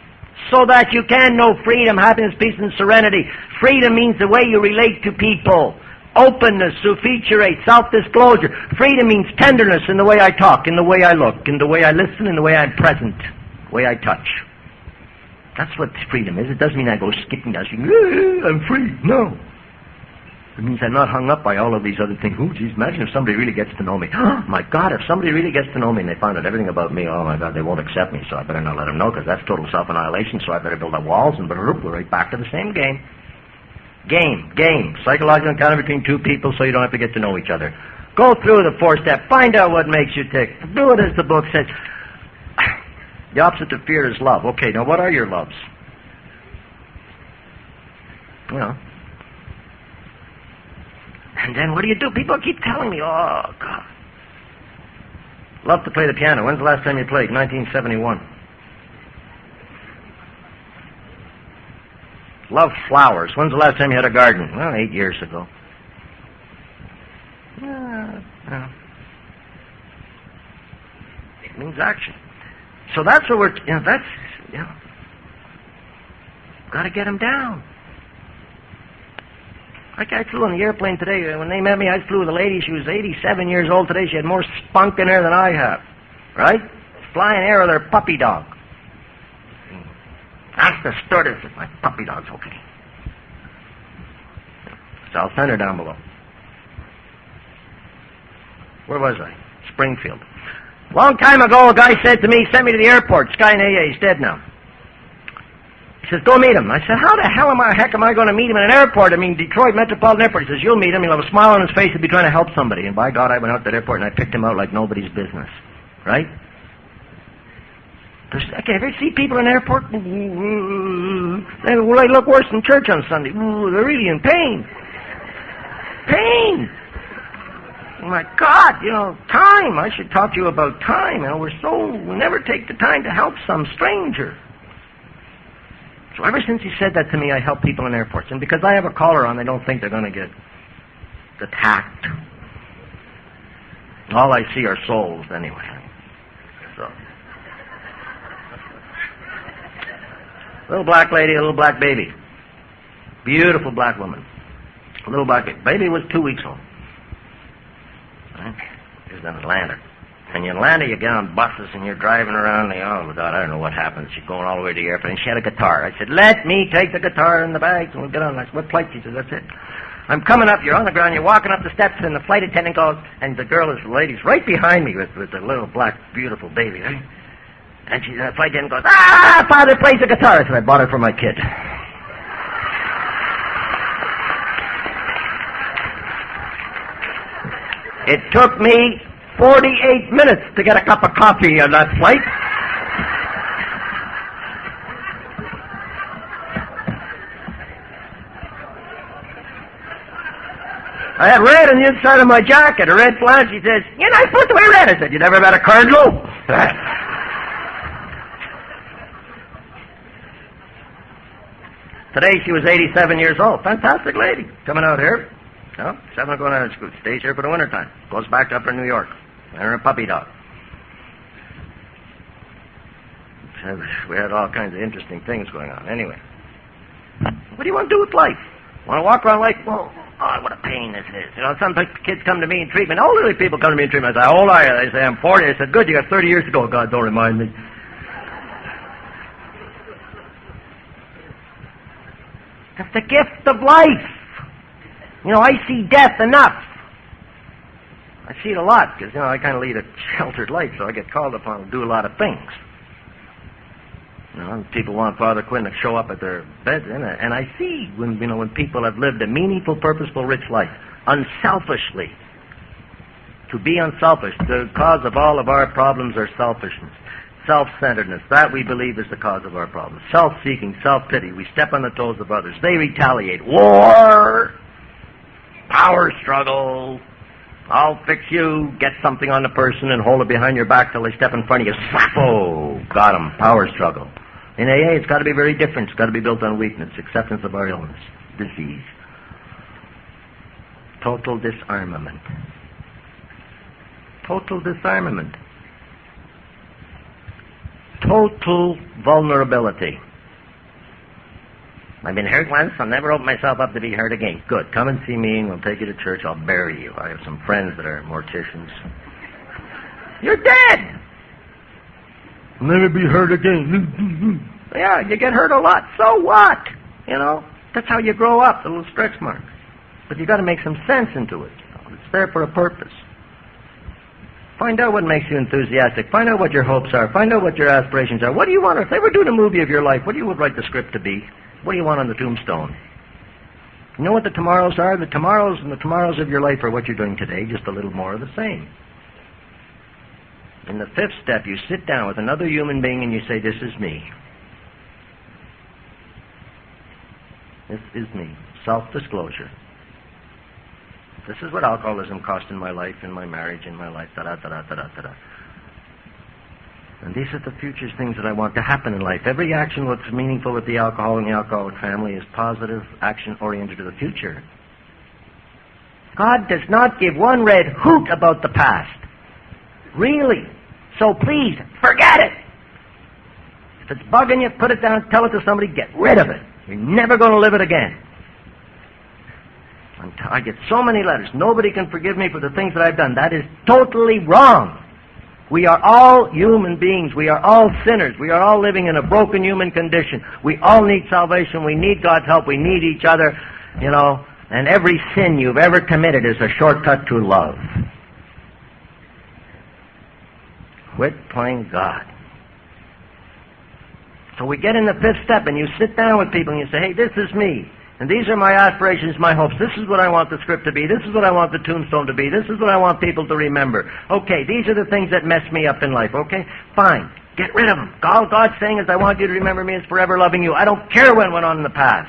so that you can know freedom, happiness, peace, and serenity. Freedom means the way you relate to people. Openness, sufficiate, self-disclosure. Freedom means tenderness in the way I talk, in the way I look, in the way I listen, in the way I'm present, the way I touch. That's what freedom is. It doesn't mean I go skipping down, I'm free. No. It means I'm not hung up by all of these other things. Oh, geez, imagine if somebody really gets to know me. Oh, my God, if somebody really gets to know me and they find out everything about me, oh, my God, they won't accept me, so I better not let them know, because that's total self-annihilation, so I better build up walls, and we're right back to the same game. Game. Psychological encounter between two people so you don't have to get to know each other. Go through the 4-step. Find out what makes you tick. Do it as the book says. The opposite of fear is love. Okay, now what are your loves? You know. And then what do you do? People keep telling me, oh, God. Love to play the piano. When's the last time you played? 1971. Love flowers. When's the last time you had a garden? Well, 8 years ago. It means action. So that's what got to get them down. Like I flew on the airplane today. When they met me, I flew with a lady. She was 87 years old today. She had more spunk in her than I have. Right? Flying air with her puppy dog. Ask the stewardess if my puppy dog's okay. So I'll send her down below. Where was I? Springfield. Long time ago, a guy said to me, send me to the airport. This guy in AA, he's dead now. He says, go meet him. I said, how the heck am I going to meet him in an airport? I mean, Detroit Metropolitan Airport. He says, you'll meet him. He'll have a smile on his face. He'll be trying to help somebody. And by God, I went out to the airport and I picked him out like nobody's business. Right? I can ever see people in the airport. They look worse than church on Sunday. They're really in pain. Pain. Oh my God, time. I should talk to you about time. We never take the time to help some stranger. So ever since he said that to me, I help people in airports. And because I have a collar on, they don't think they're going to get attacked. All I see are souls anyway. So. Little black lady, a little black baby. Beautiful black woman. A little black baby. Baby was 2 weeks old. Right? She was in Atlanta. And in Atlanta, you get on buses and you're driving around. Oh, God, I don't know what happens. She's going all the way to the airport. And she had a guitar. I said, let me take the guitar in the bags and we'll get on. I said, what flight? She said, that's it. I'm coming up. You're on the ground. You're walking up the steps and the flight attendant goes, and the lady's right behind me with the little black, beautiful baby. Right? And the flight attendant goes, Father plays the guitar. I said, I bought it for my kid. It took me 48 minutes to get a cup of coffee on that flight. I had red on the inside of my jacket, a red flag. She says, you're not supposed to wear red. I said, you never met a cardinal? Today she was 87 years old. Fantastic lady. Coming out here. 7 going out of school. Stays here for the wintertime. Goes back up in New York. And her puppy dog. We had all kinds of interesting things going on. Anyway. What do you want to do with life? Want to walk around like, well, oh, what a pain this is. Some kids come to me in treatment. Older people come to me in treatment. I say, how old are you? They say, I'm 40. I said, good, you got 30 years to go. God, don't remind me. That's the gift of life. I see death enough. I see it a lot because, I kind of lead a sheltered life, so I get called upon to do a lot of things. People want Father Quinn to show up at their bed, and I see when people have lived a meaningful, purposeful, rich life, unselfishly. To be unselfish, the cause of all of our problems are selfishness. Self-centeredness, that we believe is the cause of our problems. Self-seeking, self-pity, we step on the toes of others. They retaliate. War, power struggle, I'll fix you, get something on the person and hold it behind your back till they step in front of you. Slappo, got him, power struggle. In AA, it's got to be very different. It's got to be built on weakness, acceptance of our illness, disease. Total disarmament. Total disarmament. Total vulnerability. I've been hurt once, I'll never open myself up to be hurt again. Good, come and see me and we'll take you to church, I'll bury you. I have some friends that are morticians. You're dead! Never be hurt again. Yeah, you get hurt a lot, so what? You know, that's how you grow up, the little stretch marks. But you got to make some sense into it. It's there for a purpose. Find out what makes you enthusiastic. Find out what your hopes are. Find out what your aspirations are. What do you want? If they were doing a movie of your life, what do you would write the script to be? What do you want on the tombstone? You know what the tomorrows are? The tomorrows and the tomorrows of your life are what you're doing today, just a little more of the same. In the fifth step, you sit down with another human being and you say, this is me. This is me. Self-disclosure. This is what alcoholism cost in my life, in my marriage, in my life, da-da-da-da-da-da-da. And these are the future things that I want to happen in life. Every action that's meaningful with the alcohol and the alcoholic family is positive action oriented to the future. God does not give one red hoot about the past. Really. So please, forget it. If it's bugging you, put it down, tell it to somebody, get rid of it. You're never going to live it again. I get so many letters. Nobody can forgive me for the things that I've done. That is totally wrong. We are all human beings. We are all sinners. We are all living in a broken human condition. We all need salvation. We need God's help. We need each other, you know. And every sin you've ever committed is a shortcut to love. Quit playing God. So we get in the fifth step and you sit down with people and you say, hey, this is me. And these are my aspirations, my hopes. This is what I want the script to be. This is what I want the tombstone to be. This is what I want people to remember. Okay, these are the things that mess me up in life, okay? Fine. Get rid of them. All God's saying is, I want you to remember me as forever loving you. I don't care what went on in the past.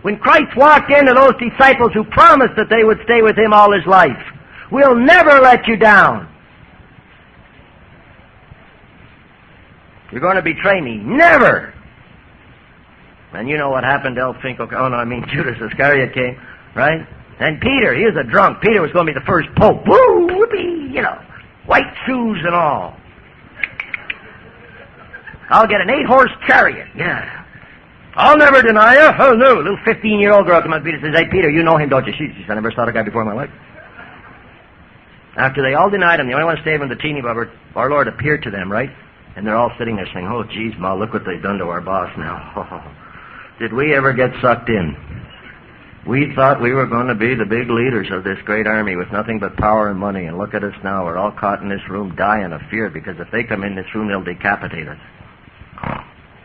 When Christ walked into those disciples who promised that they would stay with him all his life, we'll never let you down. You're going to betray me. Never. And you know what happened to Judas Iscariot came, right? And Peter, he was a drunk. Peter was going to be the first pope. Woo, whoopee, you know, white shoes and all. I'll get an 8-horse chariot. Yeah. I'll never deny you. Oh, no. A little 15-year-old girl comes up to Peter and says, hey, Peter, you know him, don't you? She said, I never saw the guy before in my life. After they all denied him, the only one saving the teeny bubber, our Lord appeared to them, right? And they're all sitting there saying, oh, geez, Ma, look what they've done to our boss now. Did we ever get sucked in? We thought we were going to be the big leaders of this great army with nothing but power and money, and look at us now. We're all caught in this room dying of fear because if they come in this room, they'll decapitate us.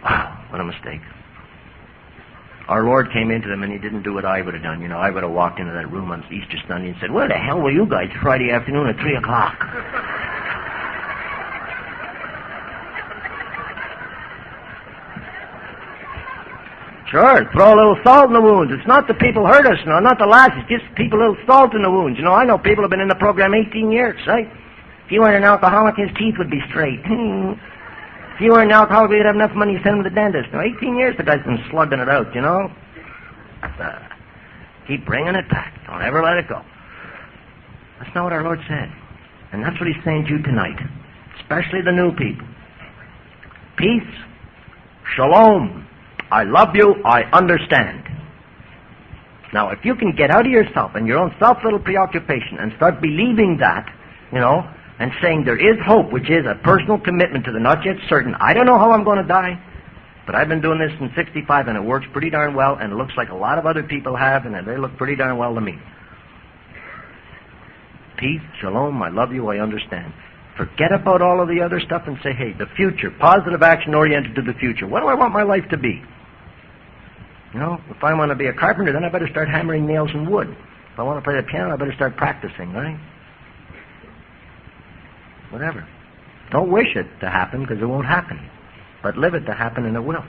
Wow, what a mistake. Our Lord came into them and he didn't do what I would have done. You know, I would have walked into that room on Easter Sunday and said, where the hell were you guys Friday afternoon at 3 o'clock? Sure, throw a little salt in the wounds. It's not the people hurt us, no, not the lads. It's just people a little salt in the wounds. You know, I know people have been in the program 18 years, right? If you weren't an alcoholic, his teeth would be straight. If you weren't an alcoholic, we'd have enough money to send him to the dentist. Now, 18 years the guy's been slugging it out, you know? Keep bringing it back. Don't ever let it go. That's not what our Lord said. And that's what he's saying to you tonight, especially the new people. Peace, shalom. I love you, I understand. Now, if you can get out of yourself and your own self-little preoccupation and start believing that, you know, and saying there is hope, which is a personal commitment to the not yet certain. I don't know how I'm going to die, but I've been doing this since 65 and it works pretty darn well, and it looks like a lot of other people have, and they look pretty darn well to me. Peace, shalom, I love you, I understand. Forget about all of the other stuff and say, hey, the future, positive action oriented to the future. What do I want my life to be? You know, if I want to be a carpenter, then I better start hammering nails in wood. If I want to play the piano, I better start practicing, right? Whatever. Don't wish it to happen, because it won't happen. But live it to happen, and it will.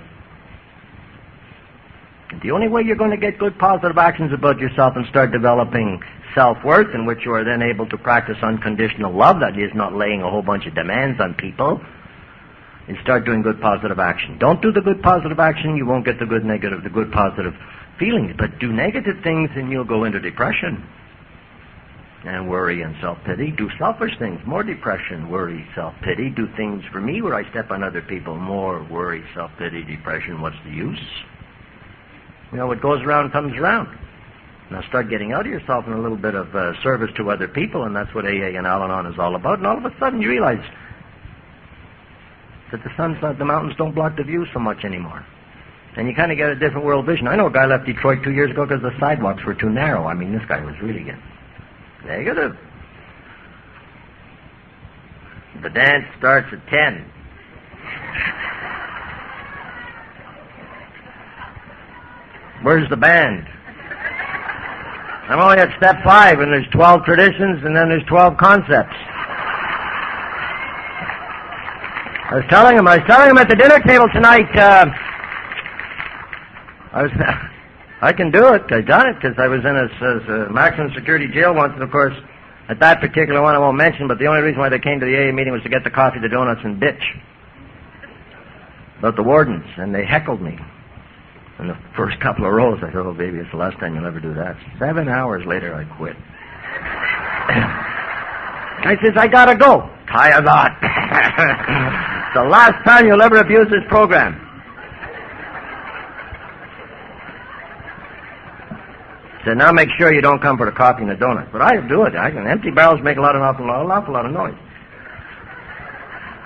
And the only way you're going to get good positive actions about yourself and start developing self-worth, in which you are then able to practice unconditional love, that is not laying a whole bunch of demands on people, and start doing good positive action. Don't do the good positive action, you won't get the good negative, the good positive feelings. But do negative things and you'll go into depression. And worry and self-pity. Do selfish things. More depression, worry, self-pity. Do things for me where I step on other people. More worry, self-pity, depression. What's the use? You know, what goes around comes around. Now start getting out of yourself in a little bit of service to other people, and that's what AA and Al-Anon is all about. And all of a sudden you realize that the mountains don't block the view so much anymore. And you kind of get a different world vision. I know a guy left Detroit 2 years ago because the sidewalks were too narrow. I mean, this guy was really getting negative. The dance starts at 10. Where's the band? I'm only at step 5, and there's 12 traditions, and then there's 12 concepts. I was telling him at the dinner table tonight, I can do it. I done it because I was in a maximum security jail once, and of course, at that particular one I won't mention, but the only reason why they came to the AA meeting was to get the coffee, the donuts, and bitch about the wardens, and they heckled me. In the first couple of rows, I thought, oh, baby, it's the last time you'll ever do that. 7 hours later, I quit. I says, I gotta go. Tie a knot. It's the last time you'll ever abuse this program. So now make sure you don't come for the coffee and the donuts. But I do it. Empty barrels make an awful lot of noise.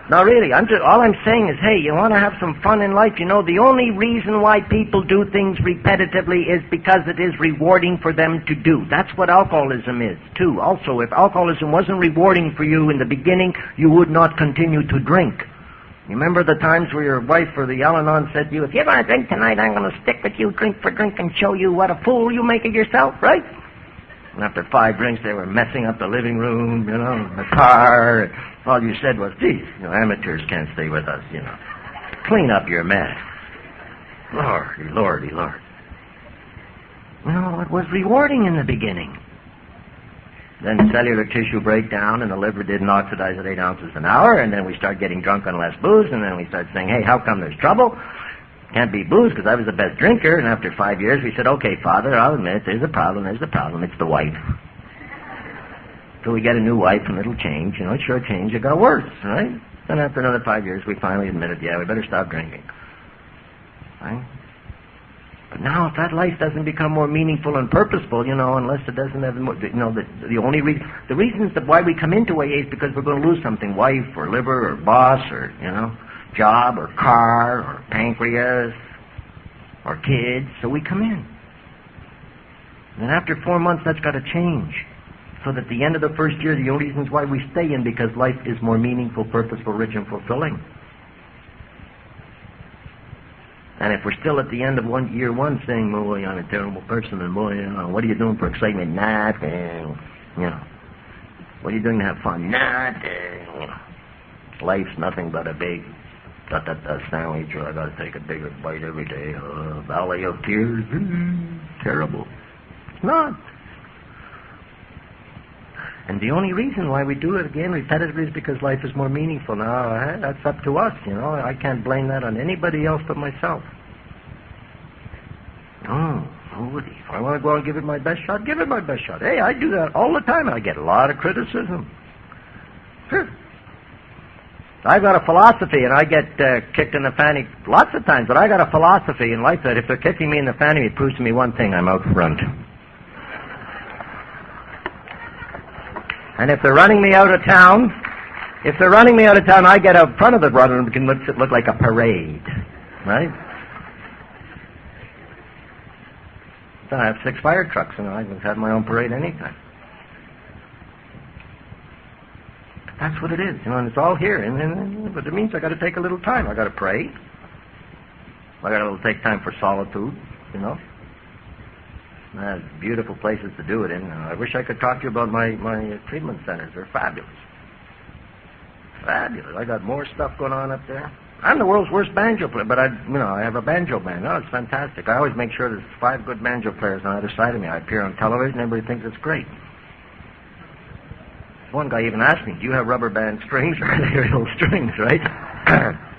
No, really, all I'm saying is, hey, you want to have some fun in life? You know, the only reason why people do things repetitively is because it is rewarding for them to do. That's what alcoholism is, too. Also, if alcoholism wasn't rewarding for you in the beginning, you would not continue to drink. You remember the times where your wife or the Al-Anon said to you, if you're going to drink tonight, I'm going to stick with you drink for drink and show you what a fool you make of yourself, right? And after 5 drinks, they were messing up the living room, you know, the car. All you said was, geez, you know, amateurs can't stay with us, you know. Clean up your mess. Lordy, lordy, lord. You know, it was rewarding in the beginning. Then cellular tissue breakdown, and the liver didn't oxidize at 8 ounces an hour, and then we start getting drunk on less booze, and then we start saying, hey, how come there's trouble? Can't be booze because I was the best drinker, and after 5 years we said, okay, Father, I'll admit there's a problem, it's the wife. So we get a new wife and it'll change, you know, it sure changed, it got worse, right? Then after another 5 years we finally admitted, yeah, we better stop drinking. Right? But now if that life doesn't become more meaningful and purposeful, you know, unless it doesn't have, you know, the only reason, the reasons that why we come into AA is because we're going to lose something, wife or liver or boss or, you know, job or car or pancreas or kids, so we come in. And after 4 months, that's got to change. So that at the end of the first year, the only reasons why we stay in because life is more meaningful, purposeful, rich, and fulfilling. And if we're still at the end of year one saying, boy, I'm a terrible person, and boy, you know, what are you doing for excitement? Nothing. You know, what are you doing to have fun? Nothing. You know, life's nothing but a big sandwich, or I got to take a bigger bite every day. Valley of tears. Terrible. It's not. And the only reason why we do it again repetitively is because life is more meaningful. Now, that's up to us, you know. I can't blame that on anybody else but myself. Nobody. If I want to go out and give it my best shot, give it my best shot. Hey, I do that all the time, and I get a lot of criticism. Sure. I've got a philosophy, and I get kicked in the fanny lots of times, but I got a philosophy in life that if they're kicking me in the fanny, it proves to me one thing, I'm out front. And if they're running me out of town, I get out front of the run and it can look like a parade, right? So I have 6 fire trucks, and I can have my own parade anytime. That's what it is, you know, and it's all here. But it means I got to take a little time. I got to pray. I got to take time for solitude, you know. Beautiful places to do it in. I wish I could talk to you about my treatment centers. They're fabulous. Fabulous. I got more stuff going on up there. I'm the world's worst banjo player, but I have a banjo band. Oh, it's fantastic. I always make sure there's 5 good banjo players on either side of me. I appear on television, everybody thinks it's great. One guy even asked me, do you have rubber band strings or are they real strings, right?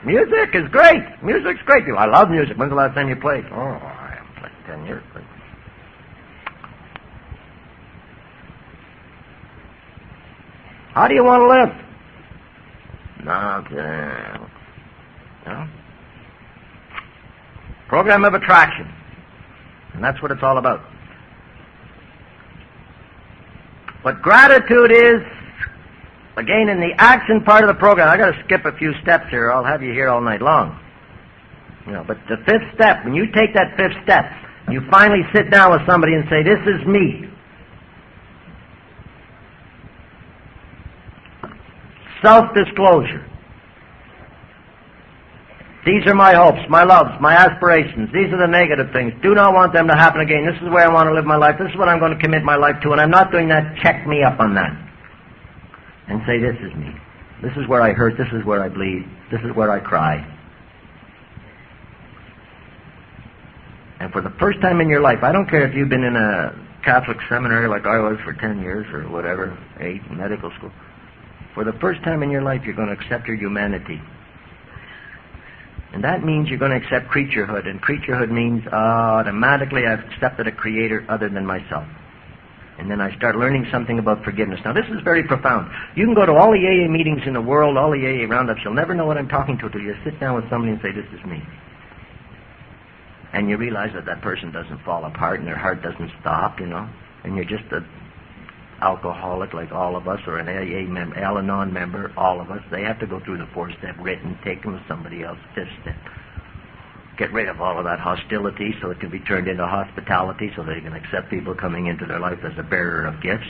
Music is great. Music's great. I love music. When's the last time you played? Oh, I haven't played 10 years. How do you want to live? No. Program of attraction. And that's what it's all about. But gratitude is, again, in the action part of the program. I got to skip a few steps here. I'll have you here all night long. But the fifth step, when you take that fifth step, you finally sit down with somebody and say, this is me. Self-disclosure. These are my hopes, my loves, my aspirations. These are the negative things. Do not want them to happen again. This is where I want to live my life. This is what I'm going to commit my life to, and I'm not doing that. Check me up on that. And say, this is me. This is where I hurt. This is where I bleed. This is where I cry. And for the first time in your life, I don't care if you've been in a Catholic seminary like I was for 10 years or whatever, 8, in medical school. For the first time in your life, you're going to accept your humanity. And that means you're going to accept creaturehood. And creaturehood means automatically I've accepted a creator other than myself. And then I start learning something about forgiveness. Now, this is very profound. You can go to all the AA meetings in the world, all the AA roundups. You'll never know what I'm talking to until you sit down with somebody and say, this is me. And you realize that that person doesn't fall apart and their heart doesn't stop, And you're just an alcoholic like all of us, or an AA member, Al-Anon member, all of us. They have to go through the 4-step written, take them to somebody else, 5th step. Get rid of all of that hostility so it can be turned into hospitality so they can accept people coming into their life as a bearer of gifts.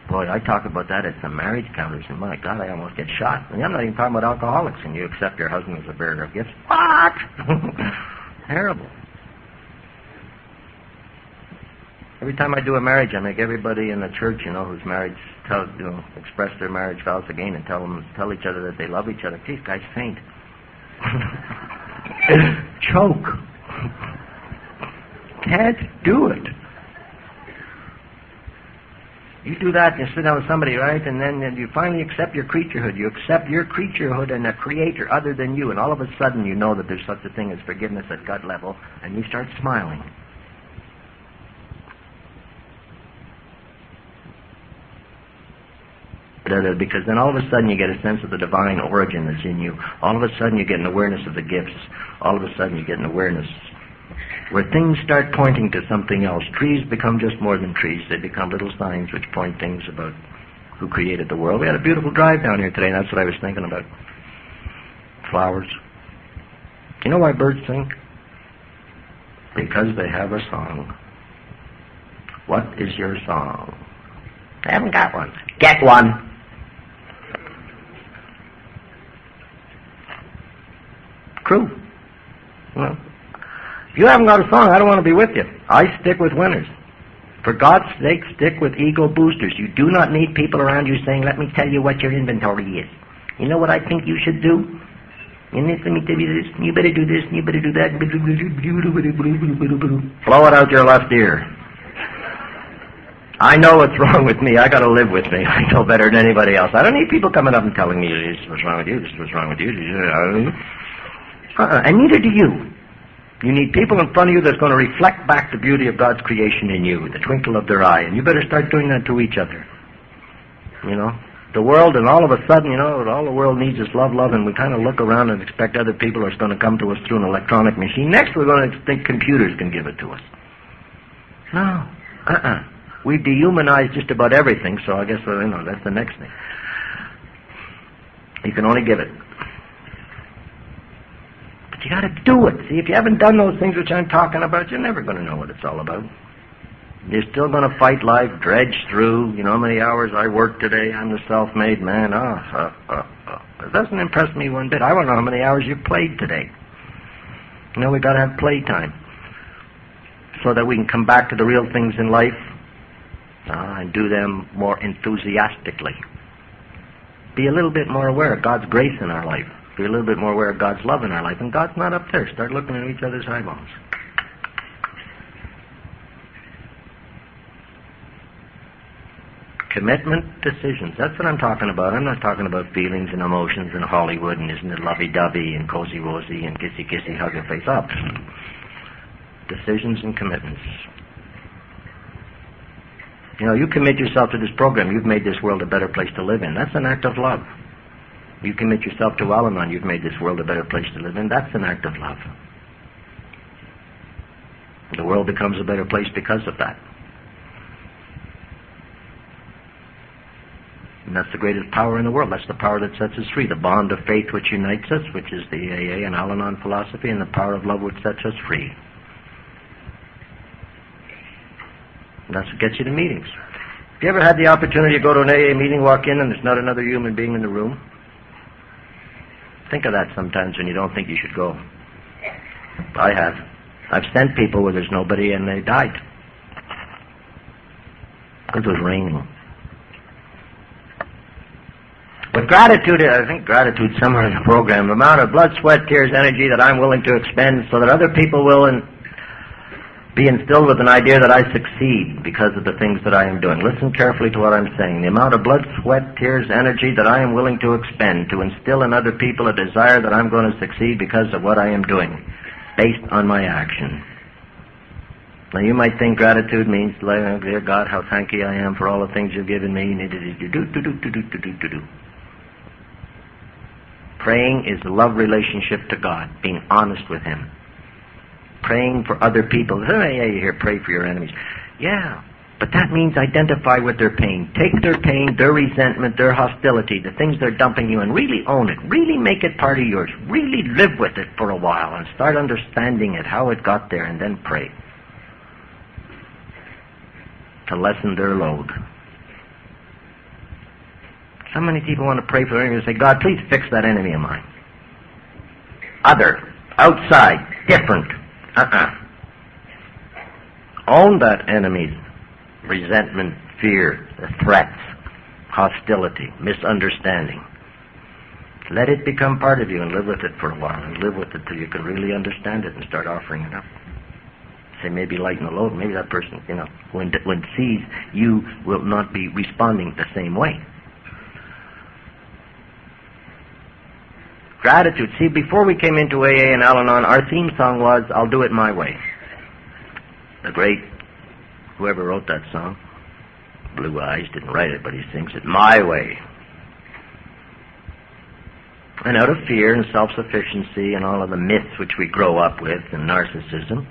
Boy, I talk about that at some marriage counters, and my God, I almost get shot. And I'm not even talking about alcoholics, and you accept your husband as a bearer of gifts. What? Terrible. Every time I do a marriage, I make everybody in the church, who's married, express their marriage vows again and tell each other that they love each other. These guys faint. Choke. Can't do it. You do that, you sit down with somebody, right, and then you finally accept your creaturehood. You accept your creaturehood and a creator other than you, and all of a sudden you know that there's such a thing as forgiveness at gut level, and you start smiling. Because then all of a sudden you get a sense of the divine origin that's in you. All of a sudden you get an awareness of the gifts. All of a sudden you get an awareness where things start pointing to something else. Trees become just more than trees. They become little signs which point things about who created the world. We had a beautiful drive down here today, and that's what I was thinking about. Flowers. Do you know why birds sing? Because they have a song. What is your song? I haven't got one. Get one. True. Well, if you haven't got a song, I don't want to be with you. I stick with winners. For God's sake, stick with ego boosters. You do not need people around you saying, let me tell you what your inventory is. You know what I think you should do? Let me tell you this, you better do this, and you better do that. Blow it out your left ear. I know what's wrong with me. I got to live with me. I know better than anybody else. I don't need people coming up and telling me this is what's wrong with you, this is what's wrong with you. And neither do you. You need people in front of you that's going to reflect back the beauty of God's creation in you, the twinkle of their eye. And you better start doing that to each other. The world, and all of a sudden, all the world needs is love, and we kind of look around and expect other people are going to come to us through an electronic machine. Next, we're going to think computers can give it to us. No. We've dehumanized just about everything, so I guess, that's the next thing. You can only give it. But you got to do it. See, if you haven't done those things which I'm talking about, you're never going to know what it's all about. You're still going to fight life, dredge through. You know how many hours I worked today? I'm the self-made man. It doesn't impress me one bit. I want to know how many hours you've played today. We got to have playtime so that we can come back to the real things in life and do them more enthusiastically. Be a little bit more aware of God's grace in our life. Be a little bit more aware of God's love in our life. And God's not up there. Start looking at each other's eyeballs. Commitment, decisions. That's what I'm talking about. I'm not talking about feelings and emotions and Hollywood and isn't it lovey-dovey and cozy-wozy and kissy-kissy, hug your face up. Decisions and commitments. You know, you commit yourself to this program, you've made this world a better place to live in. That's an act of love. You commit yourself to Al-Anon, you've made this world a better place to live in. That's an act of love. The world becomes a better place because of that. And that's the greatest power in the world. That's the power that sets us free. The bond of faith which unites us, which is the AA and Al-Anon philosophy, and the power of love which sets us free. And that's what gets you to meetings. Have you ever had the opportunity to go to an AA meeting, walk in, and there's not another human being in the room? Think of that sometimes when you don't think you should go. I have. I've sent people where there's nobody and they died. Because it was raining. But gratitude, I think gratitude somewhere in the program, the amount of blood, sweat, tears, energy that I'm willing to expend so that other people will be instilled with an idea that I succeed because of the things that I am doing. Listen carefully to what I'm saying. The amount of blood, sweat, tears, energy that I am willing to expend to instill in other people a desire that I'm going to succeed because of what I am doing, based on my action. Now you might think gratitude means, dear God, how thankful I am for all the things you've given me. Praying is a love relationship to God, being honest with Him. Praying for other people. Hey, you hear, pray for your enemies. Yeah, but that means identify with their pain. Take their pain, their resentment, their hostility, the things they're dumping you, and really own it. Really make it part of yours. Really live with it for a while and start understanding it, how it got there, and then pray. To lessen their load. So many people want to pray for their enemy and say, God, please fix that enemy of mine. Other, outside, different. Own that enemy's resentment, fear, threats, hostility, misunderstanding. Let it become part of you and live with it for a while and live with it till you can really understand it and start offering it up. Say, maybe lighten the load. Maybe that person, when sees you will not be responding the same way. Gratitude. See, before we came into AA and Al-Anon, our theme song was, I'll do it my way. The great, whoever wrote that song, Blue Eyes, didn't write it, but he sings it, my way. And out of fear and self-sufficiency and all of the myths which we grow up with and narcissism,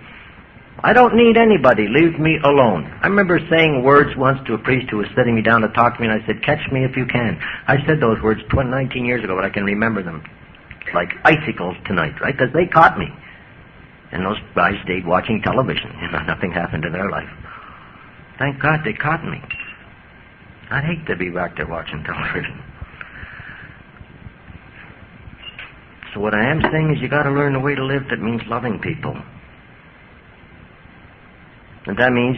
I don't need anybody. Leave me alone. I remember saying words once to a priest who was sitting me down to talk to me, and I said, catch me if you can. I said those words 19 years ago, but I can remember them like icicles tonight, right? Because they caught me. And those guys stayed watching television. Nothing happened in their life. Thank God they caught me. I'd hate to be back there watching television. So what I am saying is you got to learn the way to live that means loving people. And that means,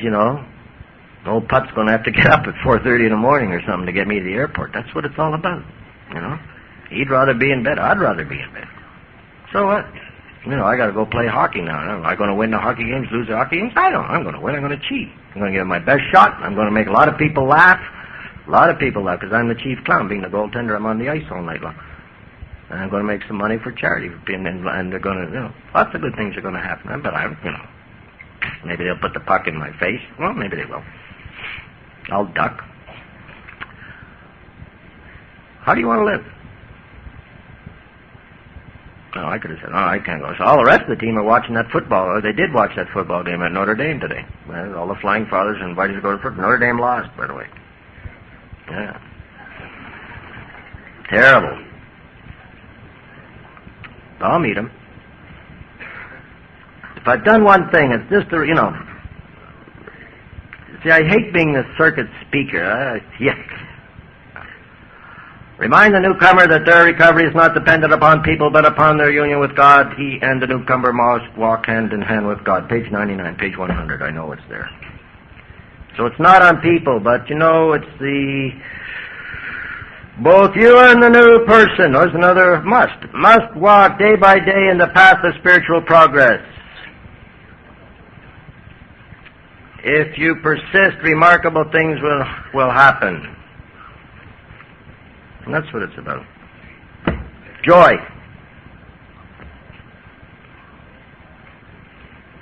old pup's going to have to get up at 4:30 in the morning or something to get me to the airport. That's what it's all about, He'd rather be in bed. I'd rather be in bed. So what? I got to go play hockey now. Am I going to win the hockey games, lose the hockey games? I don't. I'm going to win. I'm going to cheat. I'm going to give it my best shot. I'm going to make a lot of people laugh. A lot of people laugh because I'm the chief clown. Being the goaltender, I'm on the ice all night long. And I'm going to make some money for charity. And they're going to, lots of good things are going to happen. But maybe they'll put the puck in my face. Well, maybe they will. I'll duck. How do you want to live? No, I could have said, I can't go. So all the rest of the team are watching that football, or they did watch that football game at Notre Dame today. Well, all the Flying Fathers are invited to go to football. Notre Dame lost, by the way. Yeah. Terrible. I'll meet them. If I've done one thing, it's just to, see, I hate being the circuit speaker. Remind the newcomer that their recovery is not dependent upon people, but upon their union with God. He and the newcomer must walk hand in hand with God. Page 99, page 100. I know it's there. So it's not on people, but it's both you and the new person. There's another must walk day by day in the path of spiritual progress. If you persist, remarkable things will happen. And that's what it's about. Joy.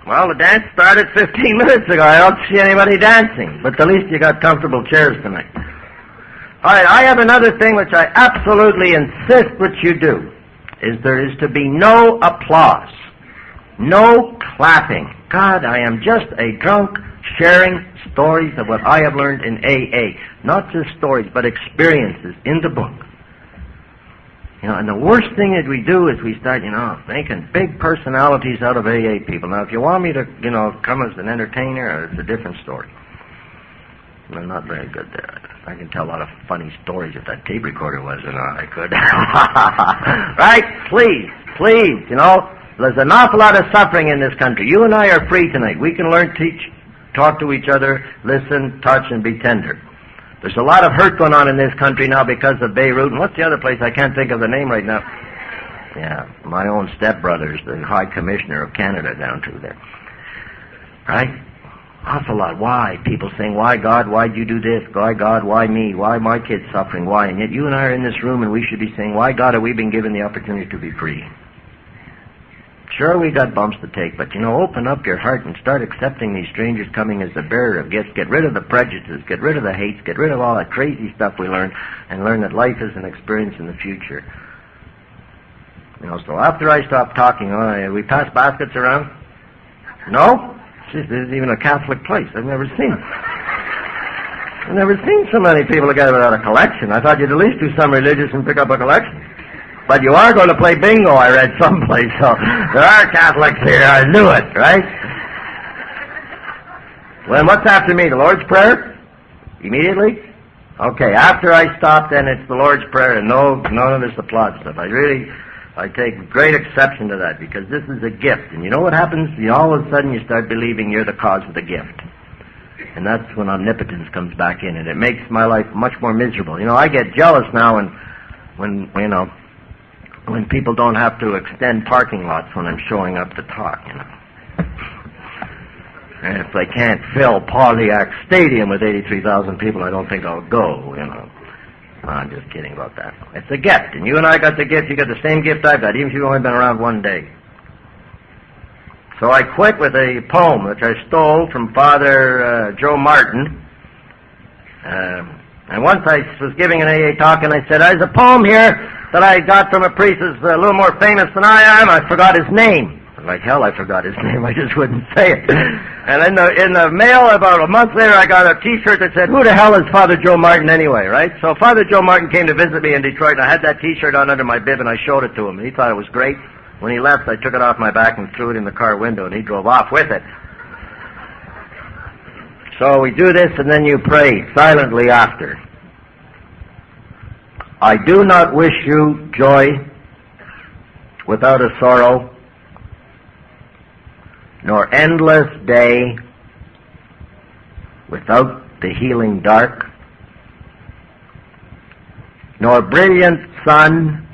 Well, the dance started 15 minutes ago. I don't see anybody dancing. But at least you got comfortable chairs tonight. All right, I have another thing which I absolutely insist that you do, is there is to be no applause, no clapping. God, I am just a drunk sharing stories of what I have learned in AA. Not just stories, but experiences in the book. And the worst thing that we do is we start, making big personalities out of AA people. Now, if you want me to, come as an entertainer, it's a different story. I'm not very good there. I can tell a lot of funny stories if that tape recorder was, I could. Right? Please, there's an awful lot of suffering in this country. You and I are free tonight. We can learn, teach, talk to each other, listen, touch, and be tender. There's a lot of hurt going on in this country now because of Beirut. And what's the other place? I can't think of the name right now. Yeah, my own stepbrother's the High Commissioner of Canada down through there. Right? Awful lot. Why? People saying, why God? Why'd you do this? Why God? Why me? Why my kids suffering? Why? And yet you and I are in this room and we should be saying, why God have we been given the opportunity to be free? Sure, we got bumps to take, but open up your heart and start accepting these strangers coming as the bearer of gifts. Get rid of the prejudices, get rid of the hates, get rid of all that crazy stuff we learn, and learn that life is an experience in the future. So after I stop talking, we pass baskets around? No? Jeez, this is even a Catholic place. I've never seen so many people together without a collection. I thought you'd at least do some religious and pick up a collection. But you are going to play bingo, I read someplace, so there are Catholics here. I knew it, right? Well, what's after me? The Lord's Prayer? Immediately? Okay, after I stop, then it's the Lord's Prayer, and none of this applause stuff. I take great exception to that, because this is a gift. And you know what happens? All of a sudden you start believing you're the cause of the gift. And that's when omnipotence comes back in, and it makes my life much more miserable. I get jealous now when people don't have to extend parking lots when I'm showing up to talk, And if they can't fill Pontiac Stadium with 83,000 people, I don't think I'll go, I'm just kidding about that. It's a gift, and you and I got the gift. You got the same gift I've got, even if you've only been around one day. So I quit with a poem which I stole from Father Joe Martin. And once I was giving an AA talk, and I said, there's a poem here that I got from a priest who's a little more famous than I am. I forgot his name. Like hell, I forgot his name. I just wouldn't say it. And in the mail, about a month later, I got a T-shirt that said, who the hell is Father Joe Martin anyway, right? So Father Joe Martin came to visit me in Detroit, and I had that T-shirt on under my bib, and I showed it to him, and he thought it was great. When he left, I took it off my back and threw it in the car window, and he drove off with it. So we do this, and then you pray silently after. I do not wish you joy without a sorrow, nor endless day without the healing dark, nor brilliant sun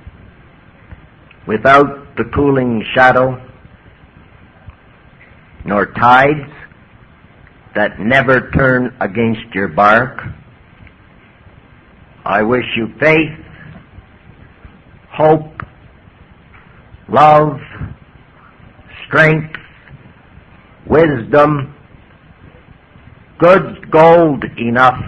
without the cooling shadow, nor tides that never turn against your bark. I wish you faith, hope, love, strength, wisdom, good gold enough